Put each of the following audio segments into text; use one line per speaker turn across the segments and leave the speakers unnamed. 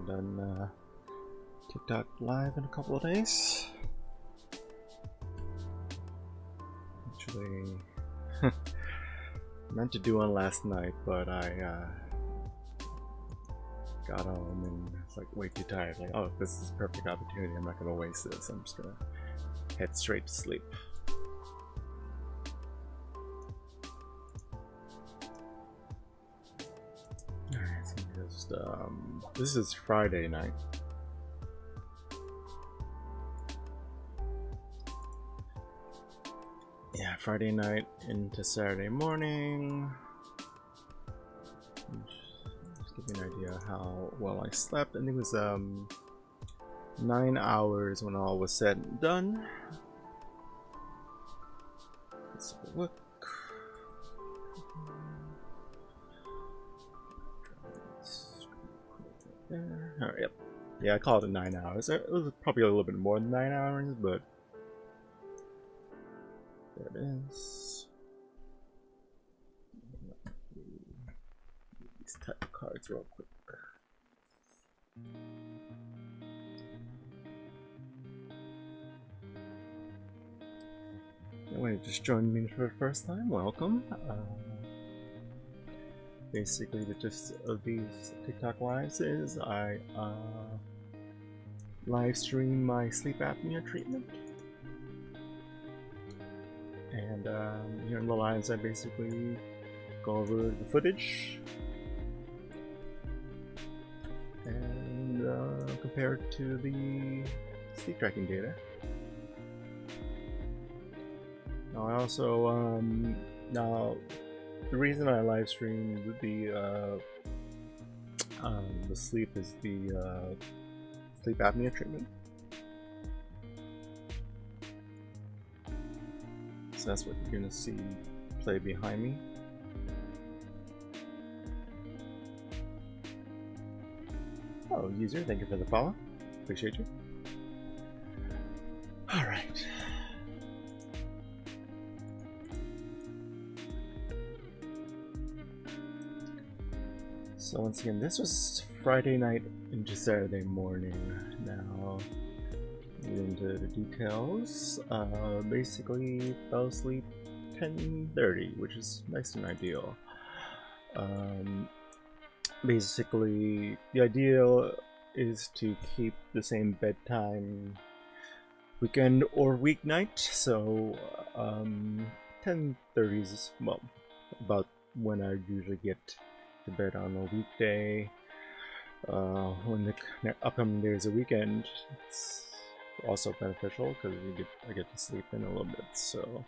done TikTok live in a couple of days. Actually, meant to do one last night, but I got home and it's like way too tired. Like, oh, this is a perfect opportunity. I'm not gonna waste this. I'm just gonna head straight to sleep. Alright, so just this is Friday night. Yeah, Friday night into Saturday morning. Just give you an idea how well I slept. I think it was 9 hours when all was said and done. Let's have a look. Alright, yep. Yeah, I called it 9 hours. It was probably a little bit more than 9 hours, but there it is. These type of cards real quick. Anyway, just joined me for the first time. Welcome. Basically, the gist of these TikTok lives is I live stream my sleep apnea treatment. And here in the lives, I basically go over the footage and compare it to the sleep tracking data. Now, I also now the reason I live stream the sleep is the sleep apnea treatment. So that's what you're gonna see play behind me. Oh, user, thank you for the follow. Appreciate you. Alright. So once again, this was Friday night into Saturday morning. Now, get into the details. Basically, fell asleep 10:30, which is nice and ideal. Basically, the ideal is to keep the same bedtime weekend or weeknight. So 10:30 is, well, about when I usually get to bed on a weekday. When the upcoming day is a weekend, it's also beneficial because I get to sleep in a little bit. So,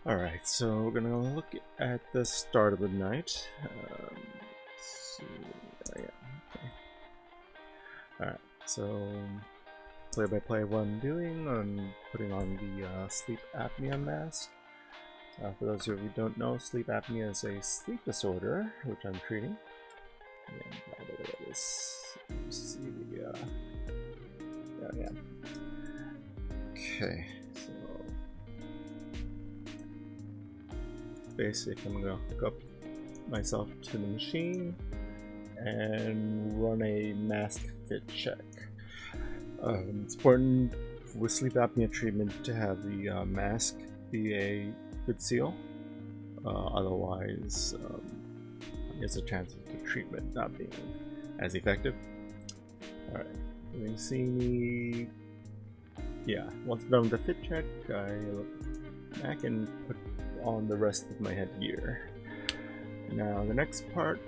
alright, so we're gonna look at the start of the night. Let's see. Oh, yeah. Okay. Alright, so play-by-play what I'm doing. I'm putting on the sleep apnea mask. For those of you who don't know, sleep apnea is a sleep disorder, which I'm treating. And by the way, this, see the, oh yeah. Okay, so basic, I'm gonna hook up myself to the machine and run a mask fit check. It's important with sleep apnea treatment to have the mask be a good seal, otherwise there's a chance of the treatment not being as effective. Alright, you can see me, yeah, once I'm done with the fit check, I look back and put on the rest of my headgear. Now the next part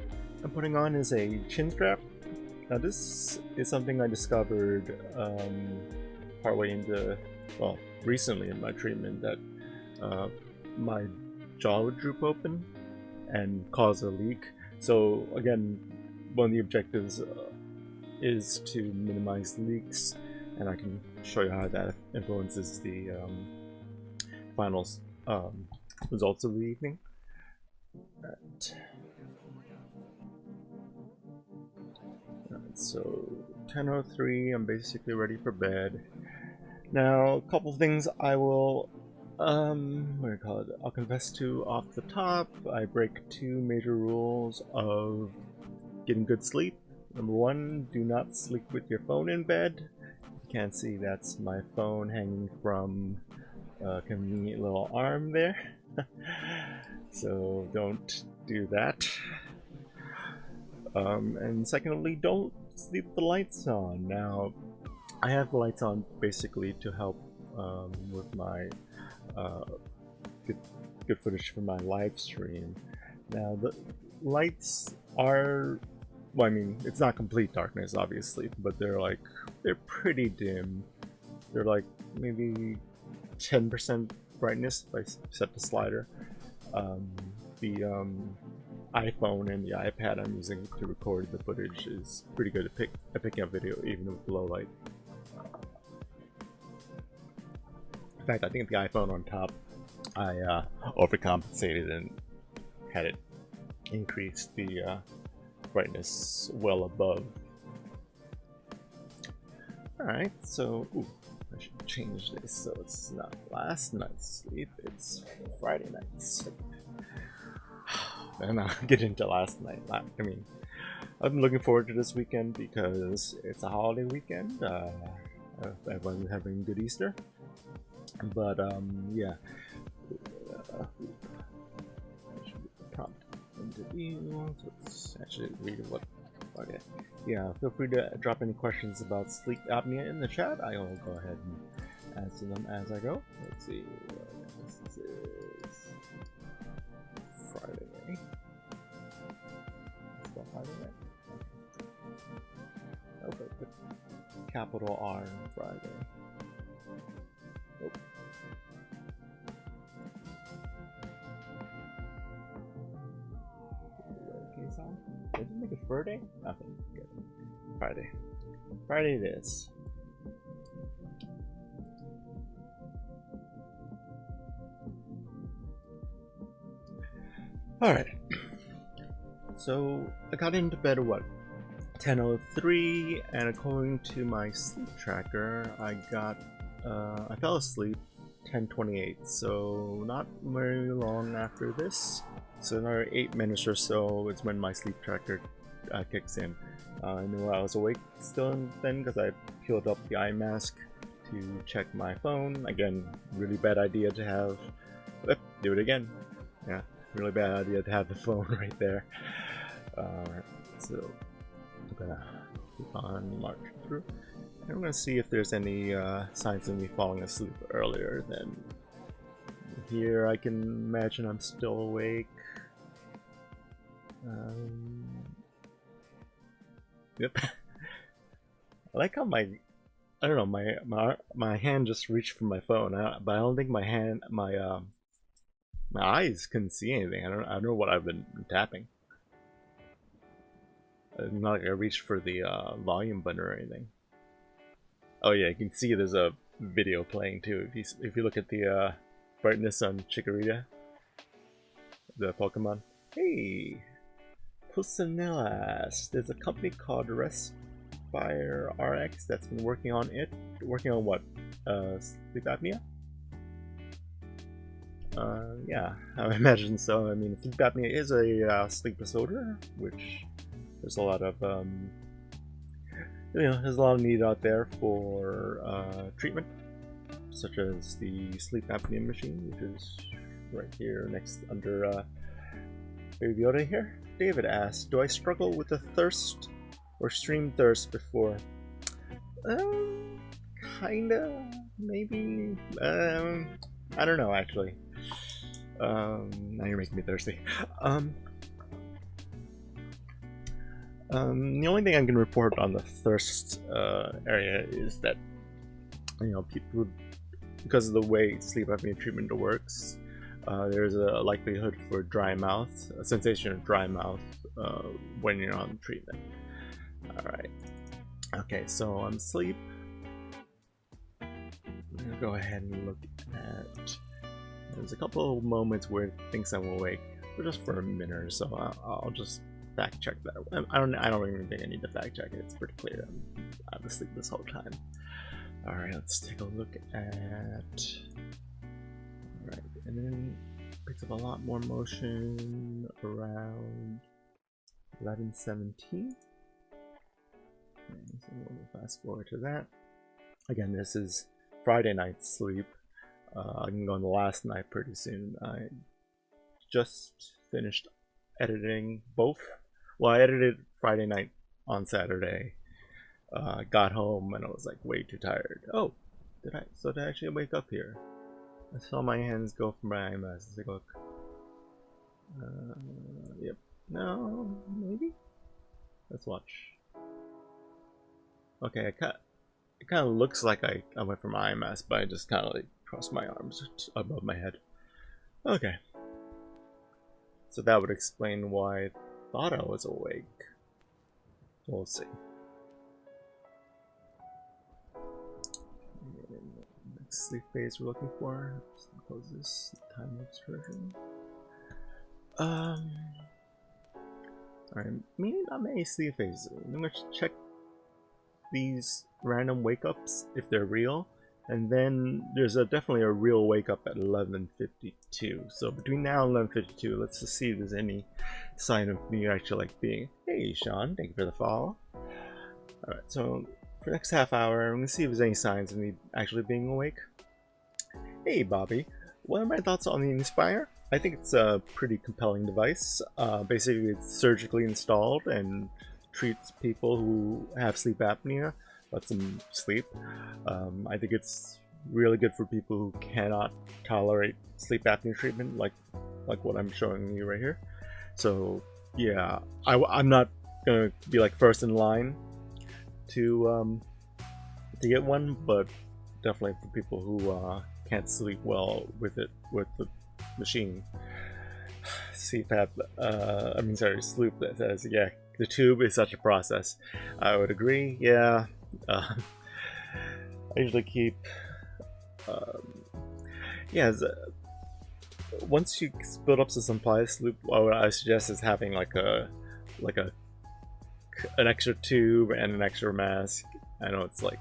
I'm putting on is a chin strap. Now this is something I discovered partway into, well, recently in my treatment, that my jaw would droop open and cause a leak. So again, one of the objectives is to minimize leaks, and I can show you how that influences the final results of the evening. Right. So 10:03, I'm basically ready for bed. Now, a couple things I will what do you call it? I'll confess to off the top. I break two major rules of getting good sleep. Number one, do not sleep with your phone in bed. You can't see, that's my phone hanging from a convenient little arm there. So don't do that. And secondly, don't sleep with the lights on. Now, I have the lights on basically to help with my good footage for my live stream. Now, the lights are, well, I mean, it's not complete darkness, obviously, but they're pretty dim. They're like maybe 10% brightness if I set the slider. The iPhone and the iPad I'm using to record the footage is pretty good at picking up video even with low light. In fact, I think the iPhone on top, I overcompensated and had it increase the brightness well above. Alright, so I should change this so it's not last night's sleep, it's Friday night's sleep. And I'll get into last night. I mean, I've been looking forward to this weekend because it's a holiday weekend. Everyone's having a good Easter. But, yeah. I should prompt interview. So let's actually read what. Okay. Yeah, feel free to drop any questions about sleep apnea in the chat. I will go ahead and answer them as I go. Let's see. This is Friday. Spell Friday, right? Okay, put capital R in Friday. Nope. Did you make it Friday? Nothing. Good. Friday. Friday it is. Alright. So, I got into bed at what? 10:03, and according to my sleep tracker, I fell asleep 10:28, so not very long after this. So another 8 minutes or so is when my sleep tracker kicks in. I knew I was awake still then because I peeled up the eye mask to check my phone. Again, really bad idea to have. Do it again. Yeah, really bad idea to have the phone right there. So I'm gonna keep on marching through. And I'm gonna see if there's any signs of me falling asleep earlier than here. I can imagine I'm still awake. Yep. I like how I don't know, my hand just reached for my phone, but I don't think my eyes couldn't see anything. I don't know what I've been tapping. It's not like I reached for the volume button or anything. Oh yeah, you can see there's a video playing too. If you look at the brightness on Chikorita, the Pokemon. Hey, Pusanelas. There's a company called Respire RX that's been working on what? Sleep apnea? Yeah, I imagine so. I mean, sleep apnea is a sleep disorder, which there's a lot of there's a lot of need out there for treatment, such as the sleep apnea machine, which is right here next under Baby Yoda here. David asks, do I struggle with the thirst or extreme thirst before? Kinda, maybe. I don't know actually. Now you're making me thirsty. The only thing I can report on the thirst area is that, people, because of the way sleep apnea treatment works, there's a likelihood for dry mouth, a sensation of dry mouth when you're on treatment. Alright. Okay, so I'm asleep. I'm gonna go ahead and look at. There's a couple of moments where it thinks I'm awake, but just for a minute or so. I'll just fact check that. I don't even think I need to fact check it. It's pretty clear I'm asleep this whole time. All right, let's take a look at. All right, and then picks up a lot more motion around 11:17. So we'll fast forward to that. Again, this is Friday night sleep. I can go on the last night pretty soon. I just finished editing both. Well, I edited Friday night on Saturday. Got home and I was like way too tired. Oh, did I actually wake up here? I saw my hands go from my IMS. Let's take a look. Yep. No, maybe? Let's watch. Okay, it kind of looks like I went from IMS, but I just kind of like crossed my arms above my head. Okay. So that would explain why I thought I was awake. We'll see. Next sleep phase we're looking for. Just close this time lapse version. Alright, maybe not many sleep phases. I'm gonna check these random wake ups if they're real, and then there's definitely a real wake up at 11:52. So between now and 11:52, let's just see if there's any sign of me actually like being. Hey Sean, thank you for the follow. Alright, so for the next half hour, I'm gonna see if there's any signs of me actually being awake. Hey Bobby, what are my thoughts on the Inspire? I think it's a pretty compelling device. Basically, it's surgically installed and treats people who have sleep apnea, lets them sleep. I think it's really good for people who cannot tolerate sleep apnea treatment, like what I'm showing you right here. So yeah, I'm not gonna be like first in line to get one, but definitely for people who can't sleep well with the machine. CPAP, Sloop that says, yeah, the tube is such a process. I would agree, yeah. I usually keep, once you build up to some Sloop, what I suggest is having like an extra tube and an extra mask. I know it's like,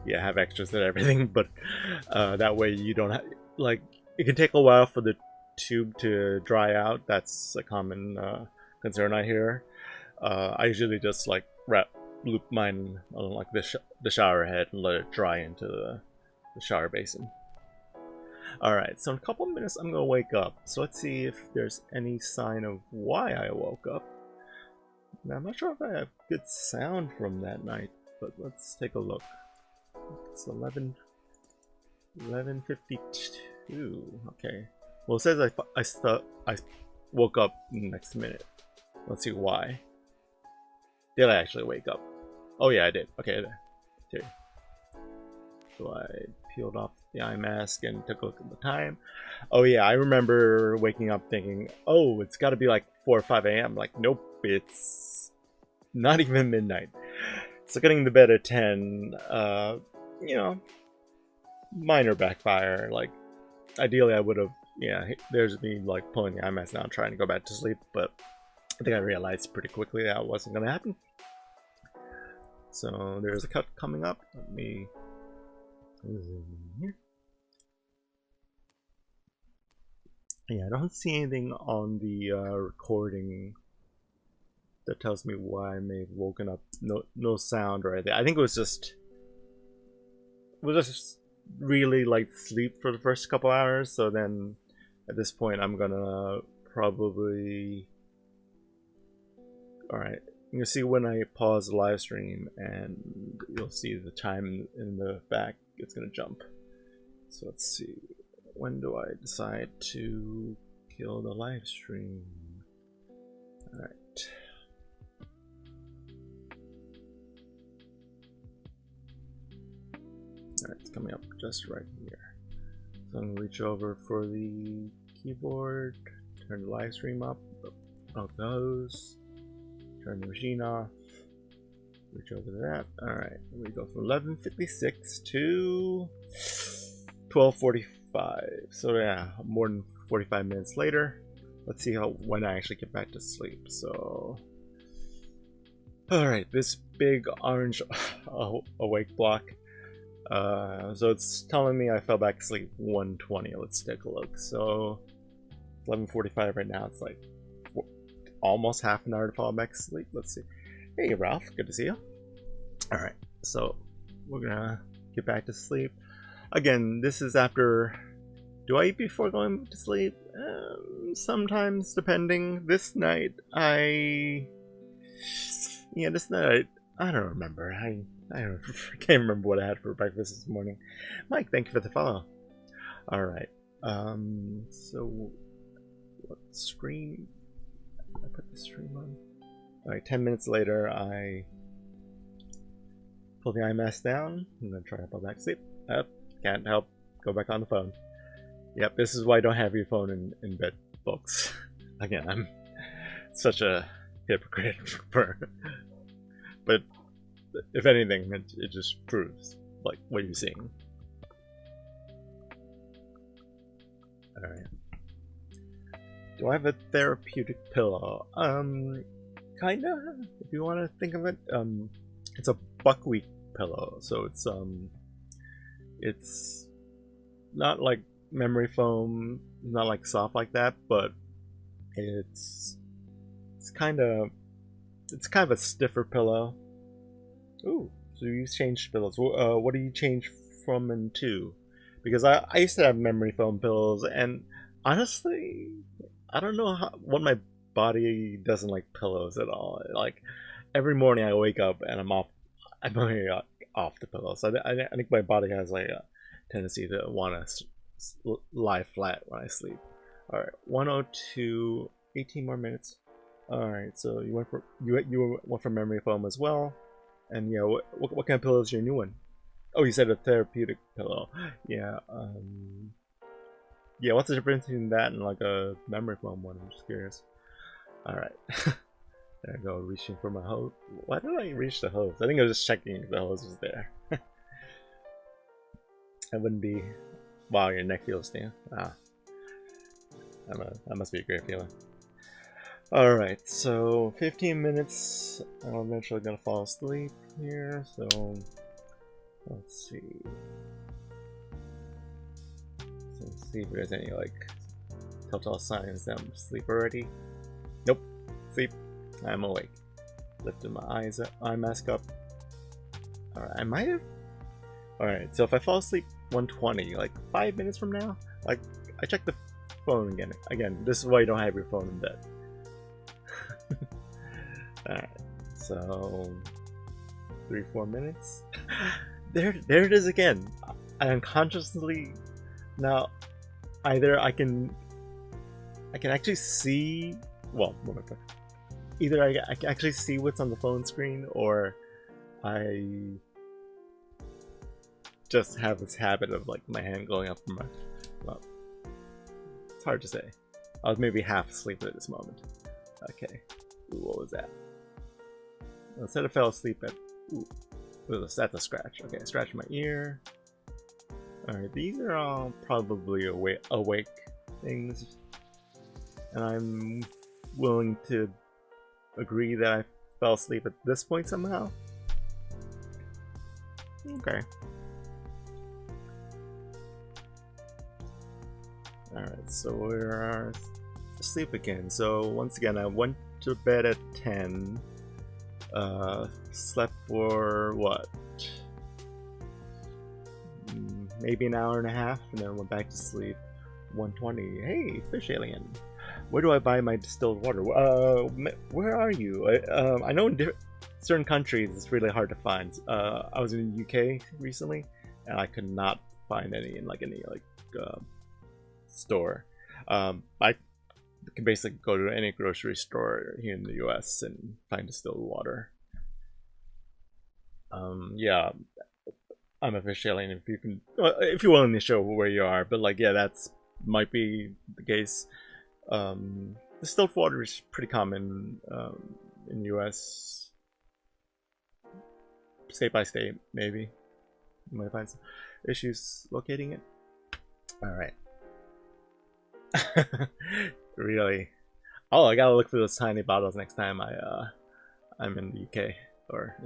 yeah, have extras and everything, but that way you don't have, like, it can take a while for the tube to dry out. That's a common concern I hear. I usually just like loop mine on like the shower head and let it dry into the shower basin. Alright, so in a couple of minutes I'm gonna wake up. So let's see if there's any sign of why I woke up. Now I'm not sure if I have good sound from that night, but let's take a look. It's 11:52. Okay. Well, it says I woke up in the next minute. Let's see why. Did I actually wake up? Oh yeah, I did. Okay. Here. So I peeled off the eye mask and took a look at the time. Oh yeah, I remember waking up thinking, oh, it's got to be like 4 or 5 a.m. Like, nope, it's not even midnight. So getting to bed at 10, you know, minor backfire. Like, ideally I would have, yeah, there's me like pulling the eye mask now and trying to go back to sleep, but I think I realized pretty quickly that wasn't going to happen. So there's a cut coming up. Let me zoom in here. Yeah, I don't see anything on the recording that tells me why I may have woken up. No sound or anything. I think it was just really like sleep for the first couple hours. So then at this point I'm gonna probably, alright, I'm gonna see when I pause the live stream and you'll see the time in the back, it's gonna jump. So let's see, when do I decide to kill the live stream? Alright. Alright, it's coming up just right here. So I'm gonna reach over for the keyboard, turn the live stream up, out it goes, turn the machine off, reach over to that. Alright, we go from 11:56 to 12:45. So yeah, more than 45 minutes later. Let's see when I actually get back to sleep. So, alright, this big orange awake block. So it's telling me I fell back asleep 1:20. Let's take a look. So 11:45 right now. It's like almost half an hour to fall back asleep. Let's see. Hey Ralph, good to see you. Alright, so we're gonna get back to sleep. Again, this is after... Do I eat before going to sleep? Sometimes, depending. This night, Yeah, this night, I don't remember. I can't remember what I had for breakfast this morning. Mike, thank you for the follow. Alright, so... What screen? I put the stream on. Alright, 10 minutes later, I pull the eye mask down. I'm gonna try to fall back to sleep. Up, can't help. Go back on the phone. Yep, this is why I don't have your phone in bed, folks. Again, I'm such a hypocrite. But if anything, it just proves like what you're seeing. Alright. Do I have a therapeutic pillow? Kinda, if you want to think of it. It's a buckwheat pillow, so it's not like memory foam, not like soft like that, but it's kind of a stiffer pillow. Ooh, so you changed pillows. What do you change from and to? Because I used to have memory foam pillows, and honestly, I don't know what my body doesn't like pillows at all. Like every morning I wake up and I'm already off the pillow. So I think my body has like a tendency to want to lie flat when I sleep. All right, 102, 18 more minutes. All right, so you went for memory foam as well, and yeah, what kind of pillow is your new one? Oh, you said a therapeutic pillow. Yeah. Yeah, what's the difference between that and like a memory foam one? I'm just curious. Alright. There I go, reaching for my hose. Why did I reach the hose? I think I was just checking if the hose was there. That wouldn't be... Wow, your neck feels damn. Ah. That must be a great feeling. Alright, so 15 minutes. I'm eventually gonna fall asleep here, so... Let's see. Let's see if there's any like telltale signs that I'm asleep already. Nope. Sleep. I'm awake. Lifting my eye mask up. Alright, I might have. Alright, so if I fall asleep 1:20, like 5 minutes from now, like I check the phone again. Again, this is why you don't have your phone in bed. Alright, so 3-4 minutes. There it is again. I unconsciously now either I can actually see, well, either I can actually see what's on the phone screen, or I just have this habit of like my hand going up from my, well, it's hard to say. I was maybe half asleep at this moment. Okay. Ooh, what was that? Instead I fell asleep at, ooh, that's a scratch. Okay, I scratched my ear. Alright, these are all probably awake things, and I'm willing to agree that I fell asleep at this point somehow. Okay. Alright, so we're asleep again. So once again, I went to bed at 10. Slept for what? Maybe an hour and a half, and then went back to sleep. 1:20. Hey, fish alien. Where do I buy my distilled water? Where are you? I know in certain countries it's really hard to find. I was in the UK recently, and I could not find any in any store. I can basically go to any grocery store here in the US and find distilled water. Yeah, I'm a fish alien. If you're willing to show where you are, but like, yeah, that's might be the case. Distilled water is pretty common in the US. State by state, maybe. You might find some issues locating it. Alright. Really? Oh, I gotta look for those tiny bottles next time I'm in the UK or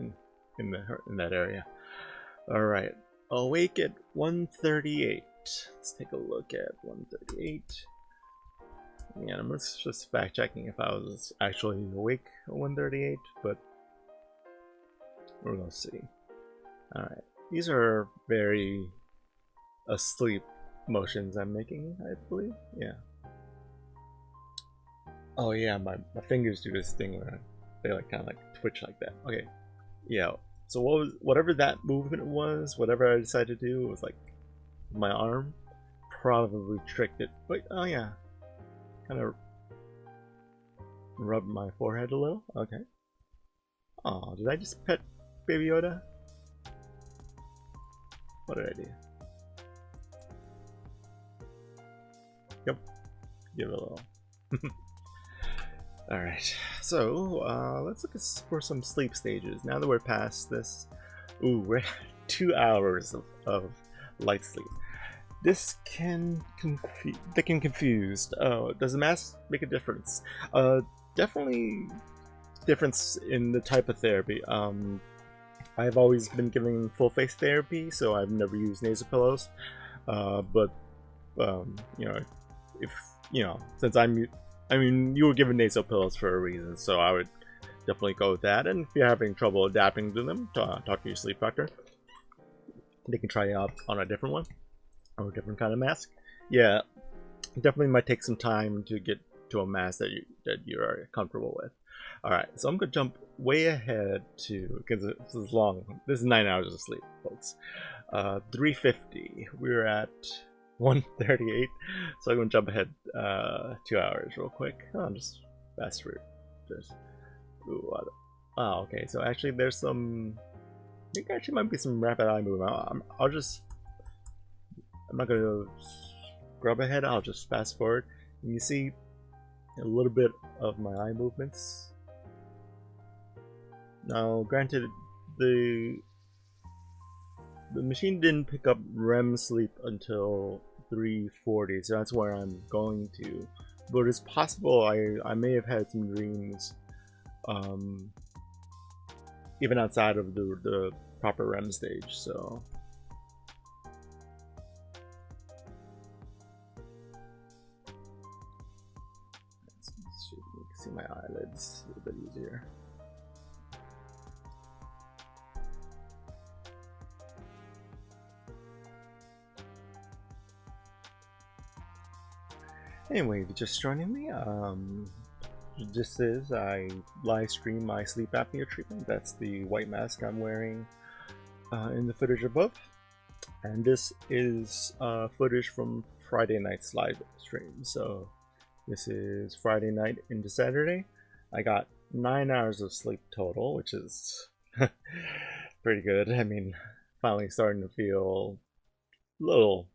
in that area. Alright. Awake at 1:38. Let's take a look at 1:38. Yeah, I'm just fact checking if I was actually awake at 1:38, but we're gonna see. Alright. These are very asleep motions I'm making, I believe. Yeah. Oh yeah, my fingers do this thing where they like kind of like twitch like that. Okay. Yeah. So whatever that movement was, whatever I decided to do was like my arm, probably tricked it. But oh yeah, kind of rub my forehead a little. Okay. Oh, did I just pet Baby Yoda? What did I do? Yep. Give it a little. Alright, so let's look for some sleep stages. Now that we're past this, ooh, we're at 2 hours of light sleep. This can confuse. Oh, does the mask make a difference? Definitely difference in the type of therapy. I've always been giving full face therapy, so I've never used nasal pillows. But you know, if you know, since I mean, you were given nasal pillows for a reason, so I would definitely go with that. And if you're having trouble adapting to them, talk to your sleep doctor. They can try you out on a different one or a different kind of mask. Yeah, definitely might take some time to get to a mask that you are comfortable with. All right, so I'm gonna jump way ahead to, because this is long. This is 9 hours of sleep, folks. 350. We're at 138, so I'm gonna jump ahead 2 hours real quick. Oh, just fast forward. Just ooh, oh, okay. So actually, there's some. I think actually might be some rapid eye movement. I'm not gonna scrub ahead. I'll just fast forward, and you see a little bit of my eye movements. Now, granted, the machine didn't pick up REM sleep until 340, so that's where I'm going to. But it's possible I may have had some dreams, even outside of the proper REM stage. So let's see if you can see my eyelids a little bit easier. Anyway, if you're just joining me, this is, I live stream my sleep apnea treatment. That's the white mask I'm wearing in the footage above. And this is footage from Friday night's live stream. So this is Friday night into Saturday. I got 9 hours of sleep total, which is pretty good. I mean, finally starting to feel a little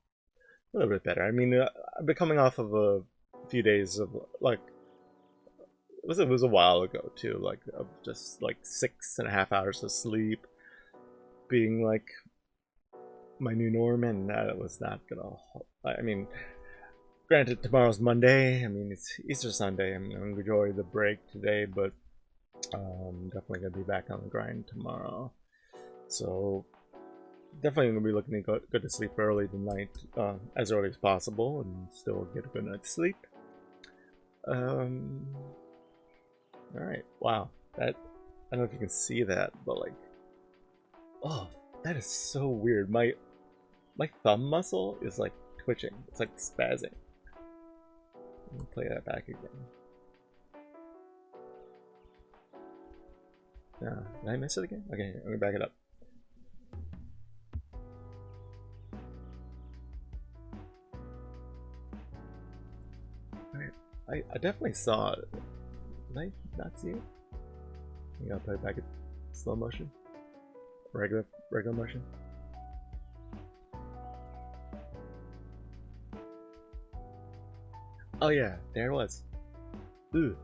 bit better. I mean, I've been coming off of a few days of like it was a while ago too, like of just like 6.5 hours of sleep being like my new norm, and that was not gonna. I mean, granted, tomorrow's Monday. I mean, it's Easter Sunday. I'm gonna enjoy the break today, but definitely gonna be back on the grind tomorrow. So definitely gonna be looking to go to sleep early tonight, as early as possible, and still get a good night's sleep. All right. Wow. That, I don't know if you can see that, but like, oh, that is so weird. My thumb muscle is like twitching. It's like spazzing. Let me play that back again. Did I miss it again? Okay, let me back it up. I definitely saw it. Did I not see it? I gotta play it back in slow motion. Regular motion. Oh yeah, there it was. Ooh.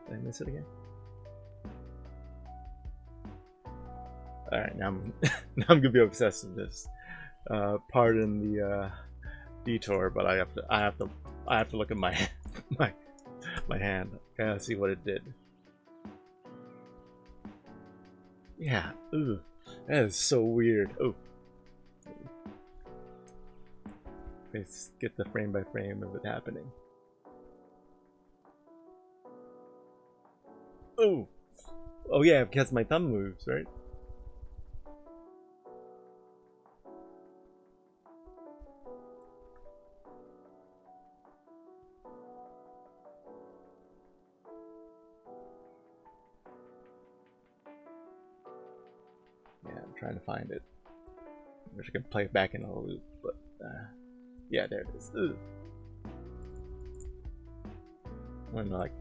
Did I miss it again? Alright, now I'm now I'm gonna be obsessed with this. Pardon the detour, but I have to look at my my hand. I gotta see what it did. Yeah, ooh, that is so weird. Oh, let's get the frame by frame of it happening. Oh, Oh yeah, because my thumb moves, right? Yeah, I'm trying to find it. I wish I could play it back in a loop, but yeah, there it is. Ugh. I'm like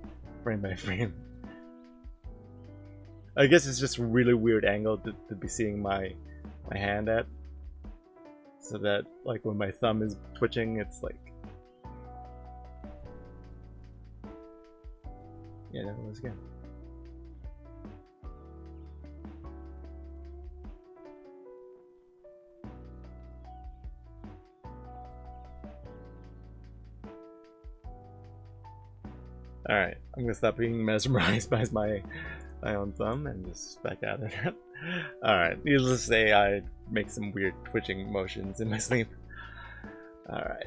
frame by frame. I guess it's just a really weird angle to be seeing my hand at, so that like when my thumb is twitching, it's like, yeah, that was good. Alright, I'm gonna stop being mesmerized by my own thumb and just back out of it. Alright, needless to say, I make some weird twitching motions in my sleep. Alright.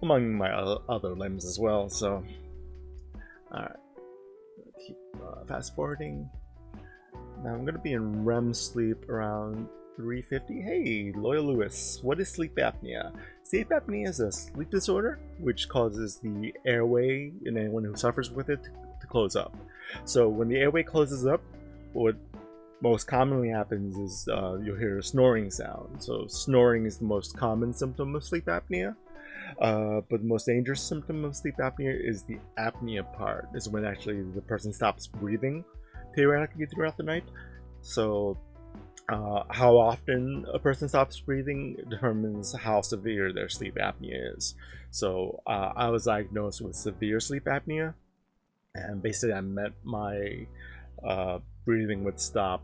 Among my other limbs as well, so. Alright. Keep fast forwarding. Now I'm gonna be in REM sleep around 3:50. Hey, Loyal Lewis, what is sleep apnea? Sleep apnea is a sleep disorder which causes the airway in anyone who suffers with it to close up. So when the airway closes up, what most commonly happens is you'll hear a snoring sound. So snoring is the most common symptom of sleep apnea. But the most dangerous symptom of sleep apnea is the apnea part. Is when actually the person stops breathing periodically throughout the night. So how often a person stops breathing determines how severe their sleep apnea is. So I was diagnosed with severe sleep apnea, and basically I meant my breathing would stop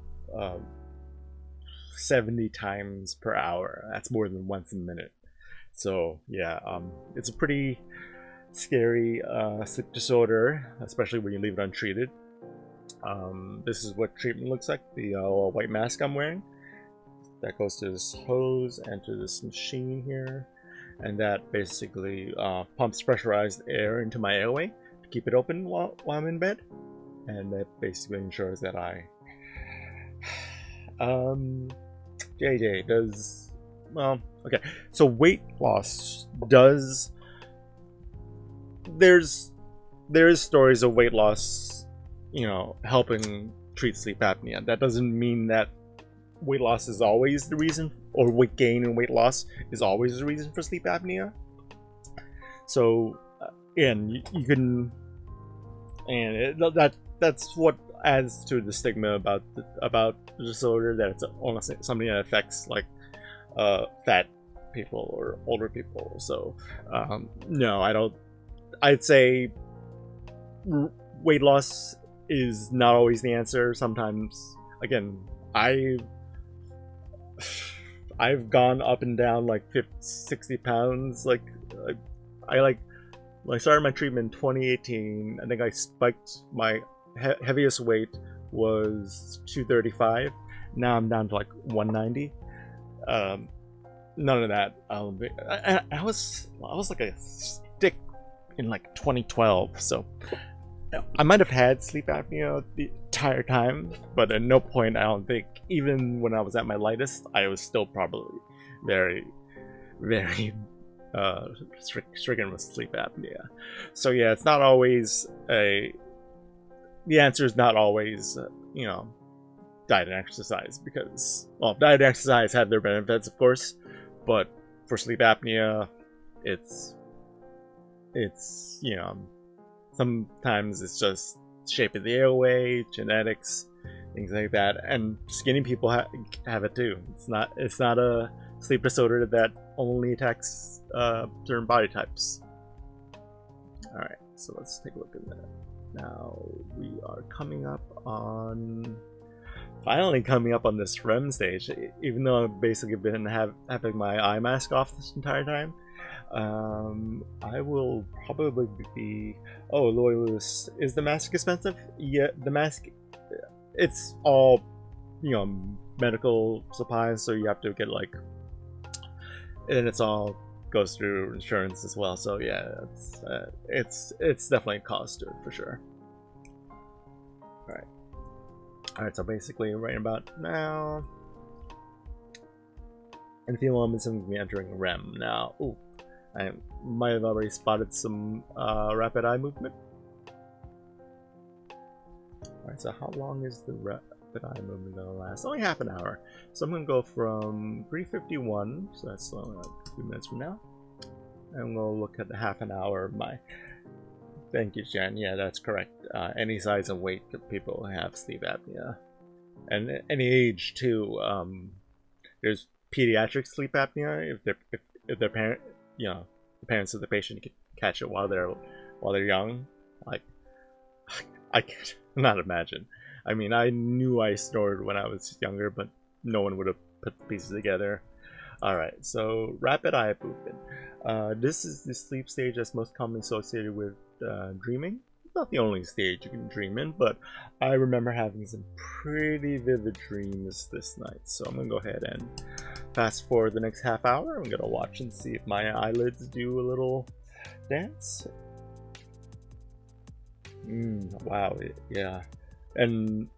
70 times per hour. That's more than once a minute. So yeah, it's a pretty scary sleep disorder, especially when you leave it untreated. This is what treatment looks like. The white mask I'm wearing, that goes to this hose and to this machine here, and that basically pumps pressurized air into my airway to keep it open while I'm in bed, and that basically ensures that I JJ does, well, okay, so weight loss does, there's stories of weight loss, you know, helping treat sleep apnea. That doesn't mean that weight loss is always the reason, or weight gain and weight loss is always the reason for sleep apnea. So and you can, and that's what adds to the stigma about the disorder, that it's almost something that affects like fat people or older people. So no, I don't. I'd say weight loss is not always the answer. Sometimes, again, I've gone up and down like 50, 60 pounds. Like I like, when I started my treatment in 2018, I think I spiked my heaviest weight was 235. Now I'm down to like 190. None of that. I was like a stick in like 2012. So I might have had sleep apnea the entire time, but at no point, I don't think, even when I was at my lightest, I was still probably very, very stricken with sleep apnea. So yeah, it's not always the answer is not always, you know, diet and exercise, because, well, diet and exercise have their benefits, of course, but for sleep apnea, it's, you know, sometimes it's just shape of the airway, genetics, things like that, and skinny people have it too. It's not a sleep disorder that only attacks certain body types. All right, so let's take a look at that. Now we are finally coming up on this REM stage. Even though I've basically been having my eye mask off this entire time, I will probably be. Oh, Loyalist, is the mask expensive? Yeah, the mask. It's all, you know, medical supplies, so you have to get like, and it's all goes through insurance as well. So yeah, it's definitely a cost to it for sure. Alright. Alright, so basically right about now, in a few moments I'm going to be entering REM. Now, ooh, I might have already spotted some rapid eye movement. Alright, so how long is the rapid eye movement going to last? Only half an hour. So I'm going to go from 3:51, so that's only like a few minutes from now. And we'll look at the half an hour of my... Thank you, Jen. Yeah, that's correct. Any size and weight people have sleep apnea. And any age, too. There's pediatric sleep apnea. If their parent, you know, the parents of the patient can catch it while they're young. Like, I cannot imagine. I mean, I knew I snored when I was younger, but no one would have put the pieces together. Alright, so rapid eye movement. This is the sleep stage that's most commonly associated with dreaming. It's not the only stage you can dream in, but I remember having some pretty vivid dreams this night. So I'm going to go ahead and fast forward the next half hour. I'm going to watch and see if my eyelids do a little dance. Wow, yeah. And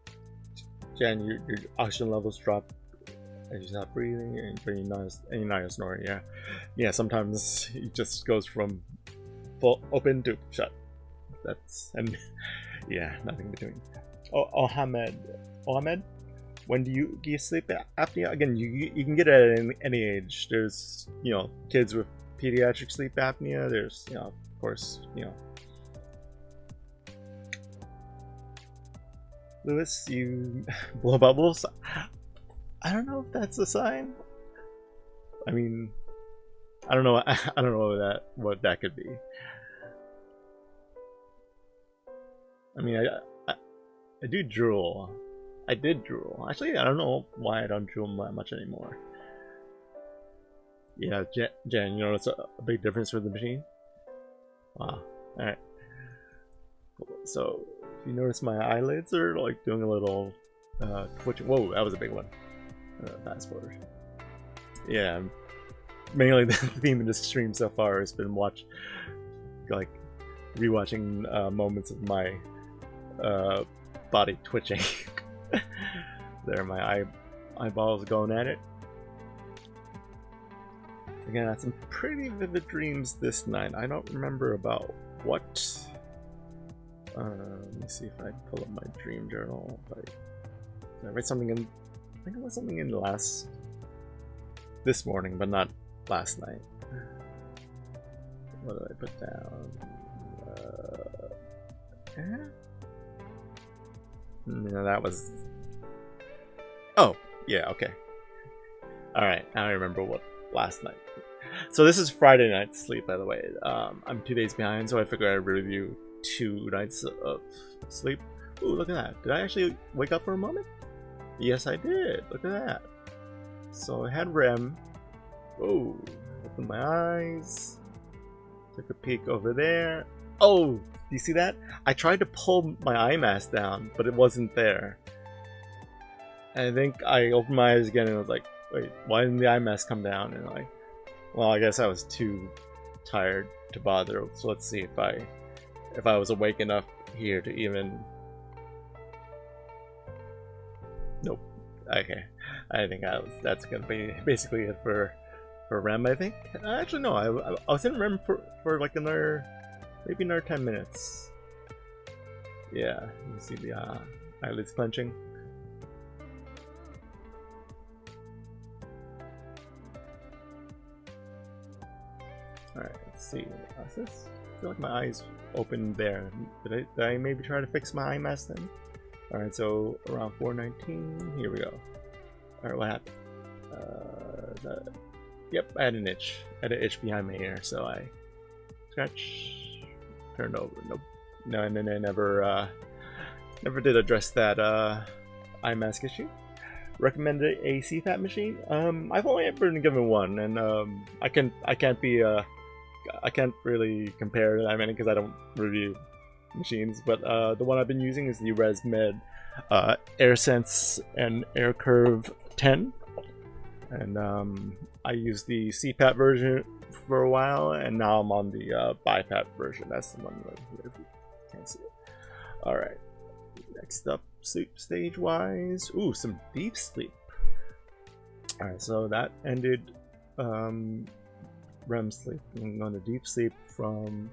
Jen, your oxygen levels drop as you stop breathing and you're not snoring. Yeah. Sometimes it just goes from full open to shut. And yeah, nothing between. Mohammed, when do you sleep apnea? Again, you can get it at any age. There's, you know, kids with pediatric sleep apnea. There's, you know, of course, you know. Lewis, you blow bubbles. I don't know if that's a sign. I mean, I don't know. I don't know what that could be. I mean, I do drool. I did drool. Actually, I don't know why I don't drool that much anymore. Yeah, Jen, you notice a big difference with the machine? Wow. Alright. Cool. So, if you notice my eyelids are like doing a little twitching. Whoa, that was a big one. Fast forward. Yeah, mainly the theme of this stream so far has been rewatching moments of my body twitching. There, my eyeballs going at it. Again, I had some pretty vivid dreams this night. I don't remember about what. Let me see if I pull up my dream journal. Did I write something in? I think I wrote something in this morning, but not last night. What did I put down? No, that was... Oh, yeah, okay. Alright, now I remember what last night. So this is Friday night's sleep, by the way. I'm 2 days behind, so I figured I'd review 2 nights of sleep. Ooh, look at that. Did I actually wake up for a moment? Yes, I did. Look at that. So I had REM. Oh, opened my eyes. Took a peek over there. Oh, do you see that? I tried to pull my eye mask down, but it wasn't there. And I think I opened my eyes again and was like, wait, why didn't the eye mask come down? And like, well, I guess I was too tired to bother. So let's see if I was awake enough here to even... Nope. Okay. I think that's gonna be basically it for REM, I think. Actually, no, I was in REM for like maybe another 10 minutes. Yeah, you see the eyelids clenching. Alright, let's see. What's this? I feel like my eyes opened there. Did I maybe try to fix my eye mask then? Alright, so around 4:19, here we go. Alright, what happened? Yep, I had an itch. I had an itch behind my ear, so I scratch, turned over. Nope. No, and then I never did address that eye mask issue. Recommended a CPAP machine? I've only ever been given one, and I can't really compare that many because I don't review machines. But the one I've been using is the ResMed AirSense and AirCurve 10, and I used the CPAP version for a while, and now I'm on the BiPAP version. That's the one that you can't see it. All right, next up, sleep stage wise. Ooh, some deep sleep. Alright, so that ended REM sleep. I'm going to deep sleep from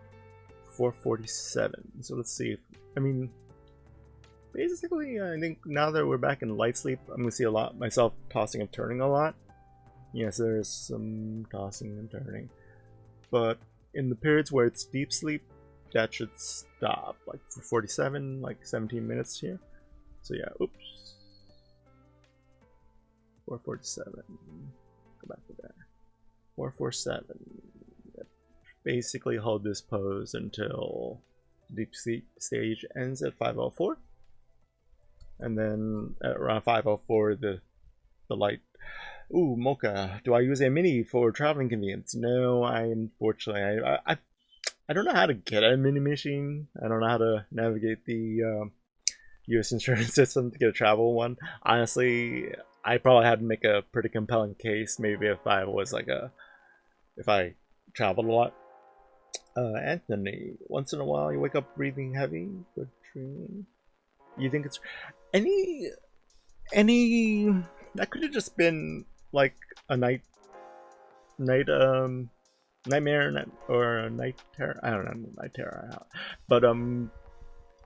4:47. So let's see if, I mean, basically, I think now that we're back in light sleep, I'm going to see a lot myself tossing and turning a lot. Yes, there's some tossing and turning. But in the periods where it's deep sleep, that should stop. Like for 47, like 17 minutes here. So yeah, oops. 4:47. Go back to there. 4:47. Basically hold this pose until deep sleep stage ends at 5:04. And then at around 5:04, the light. Ooh, Mocha. Do I use a mini for traveling convenience? No, unfortunately, I don't know how to get a mini machine. I don't know how to navigate the U.S. insurance system to get a travel one. Honestly, I probably had to make a pretty compelling case. Maybe if I traveled a lot. Anthony, once in a while you wake up breathing heavy. Good dream. You think it's any that could have just been like a nightmare or a night terror. I don't know, night terror. But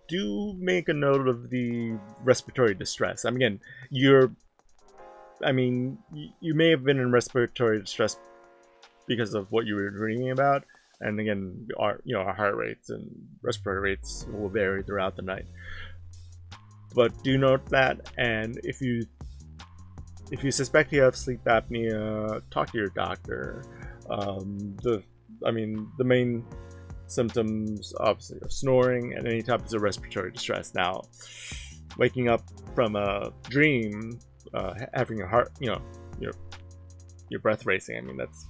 do make a note of the respiratory distress. I mean, again, you may have been in respiratory distress because of what you were dreaming about, and again, our heart rates and respiratory rates will vary throughout the night. But do note that, and if you suspect you have sleep apnea, talk to your doctor. The main symptoms obviously are snoring and any types of respiratory distress. Now, waking up from a dream, having your heart, your breath racing. I mean, that's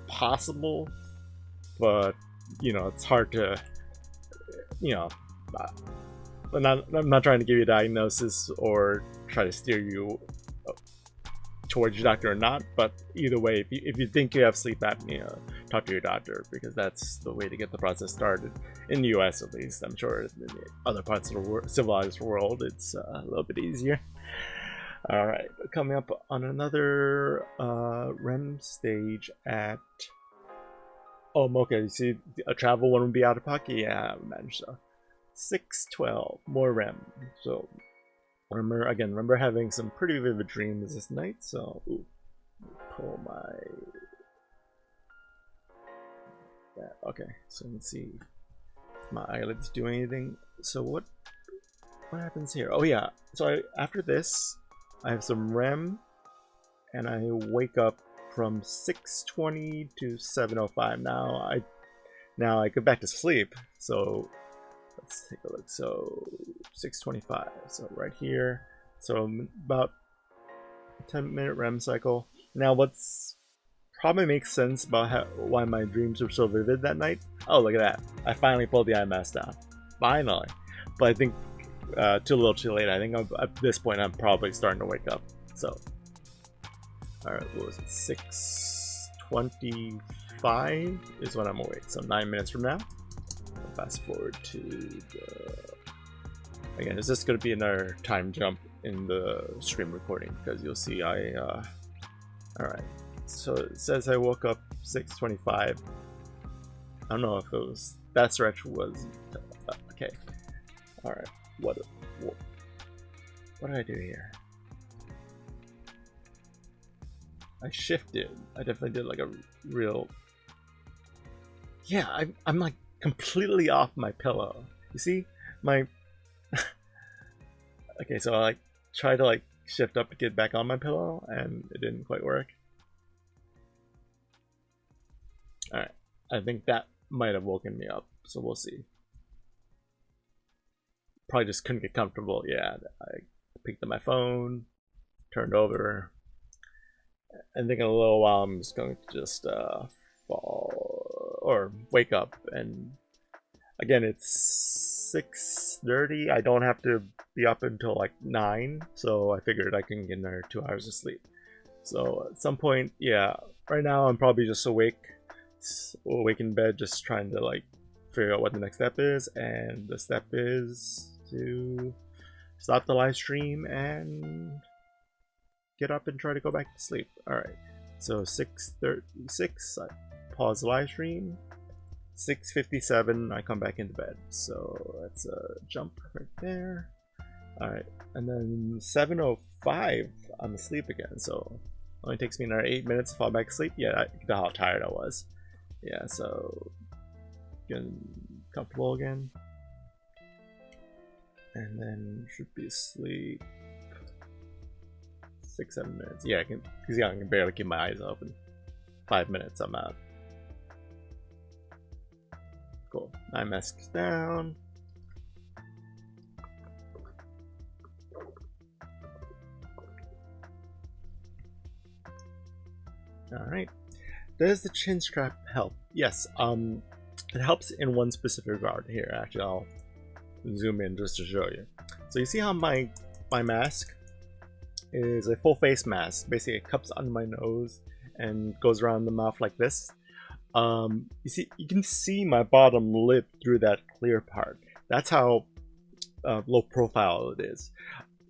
possible, but it's hard to, I'm not trying to give you a diagnosis or try to steer you towards your doctor or not, but either way, if you think you have sleep apnea, talk to your doctor, because that's the way to get the process started. In the US at least. I'm sure in the other parts of the civilized world it's a little bit easier. Alright, coming up on another REM stage at... Oh, Mocha, you see a travel one would be out of pocket? Yeah, I managed so. 6:12, more REM. So remember having some pretty vivid dreams this night, so ooh, pull my... Yeah, okay, so let's see if my eyelids do anything. So what happens here? Oh yeah, so after this, I have some REM, and I wake up from 6:20 to 7:05. Now I go back to sleep, so let's take a look. So 6:25, so right here, so about a 10-minute REM cycle. Now what's probably makes sense about why my dreams were so vivid that night. Oh, look at that, I finally pulled the eye mask down, finally. But I think too little too late. I think at this point I'm probably starting to wake up. So alright, what was it, 6:25 is when I'm awake, so 9 minutes from now. Fast forward to the... Again, it's just going to be another time jump in the stream recording, because you'll see alright, so it says I woke up 6:25. I don't know if it was... That stretch was... okay. Alright, what did I do here? I shifted. I definitely did like a real... Yeah, I'm like completely off my pillow. You see? My... Okay, so I like tried to like shift up to get back on my pillow, and it didn't quite work. Alright, I think that might have woken me up, so we'll see. Probably just couldn't get comfortable. Yeah, I picked up my phone, turned over, and think in a little while I'm just going to just fall or wake up. And again, it's 6:30. I don't have to be up until like 9, so I figured I can get another 2 hours of sleep. So at some point, yeah, right now I'm probably just awake in bed, just trying to like figure out what the next step is, and the step is to stop the live stream and get up and try to go back to sleep. Alright, so 6:36, I pause the live stream. 6:57, I come back into bed. So that's a jump right there. Alright, and then 7:05, I'm asleep again. So only takes me another 8 minutes to fall back asleep. Yeah, I know how tired I was. Yeah, so getting comfortable again. And then should be asleep 6-7 minutes. Yeah, I can barely keep my eyes open. 5 minutes, I'm out. Cool. Eye mask's down. Alright. Does the chin strap help? Yes, it helps in one specific regard. Here, actually, I'll zoom in just to show you. So you see how my mask is a full face mask. Basically, it cups under my nose and goes around the mouth like this. You can see my bottom lip through that clear part. That's how low profile it is.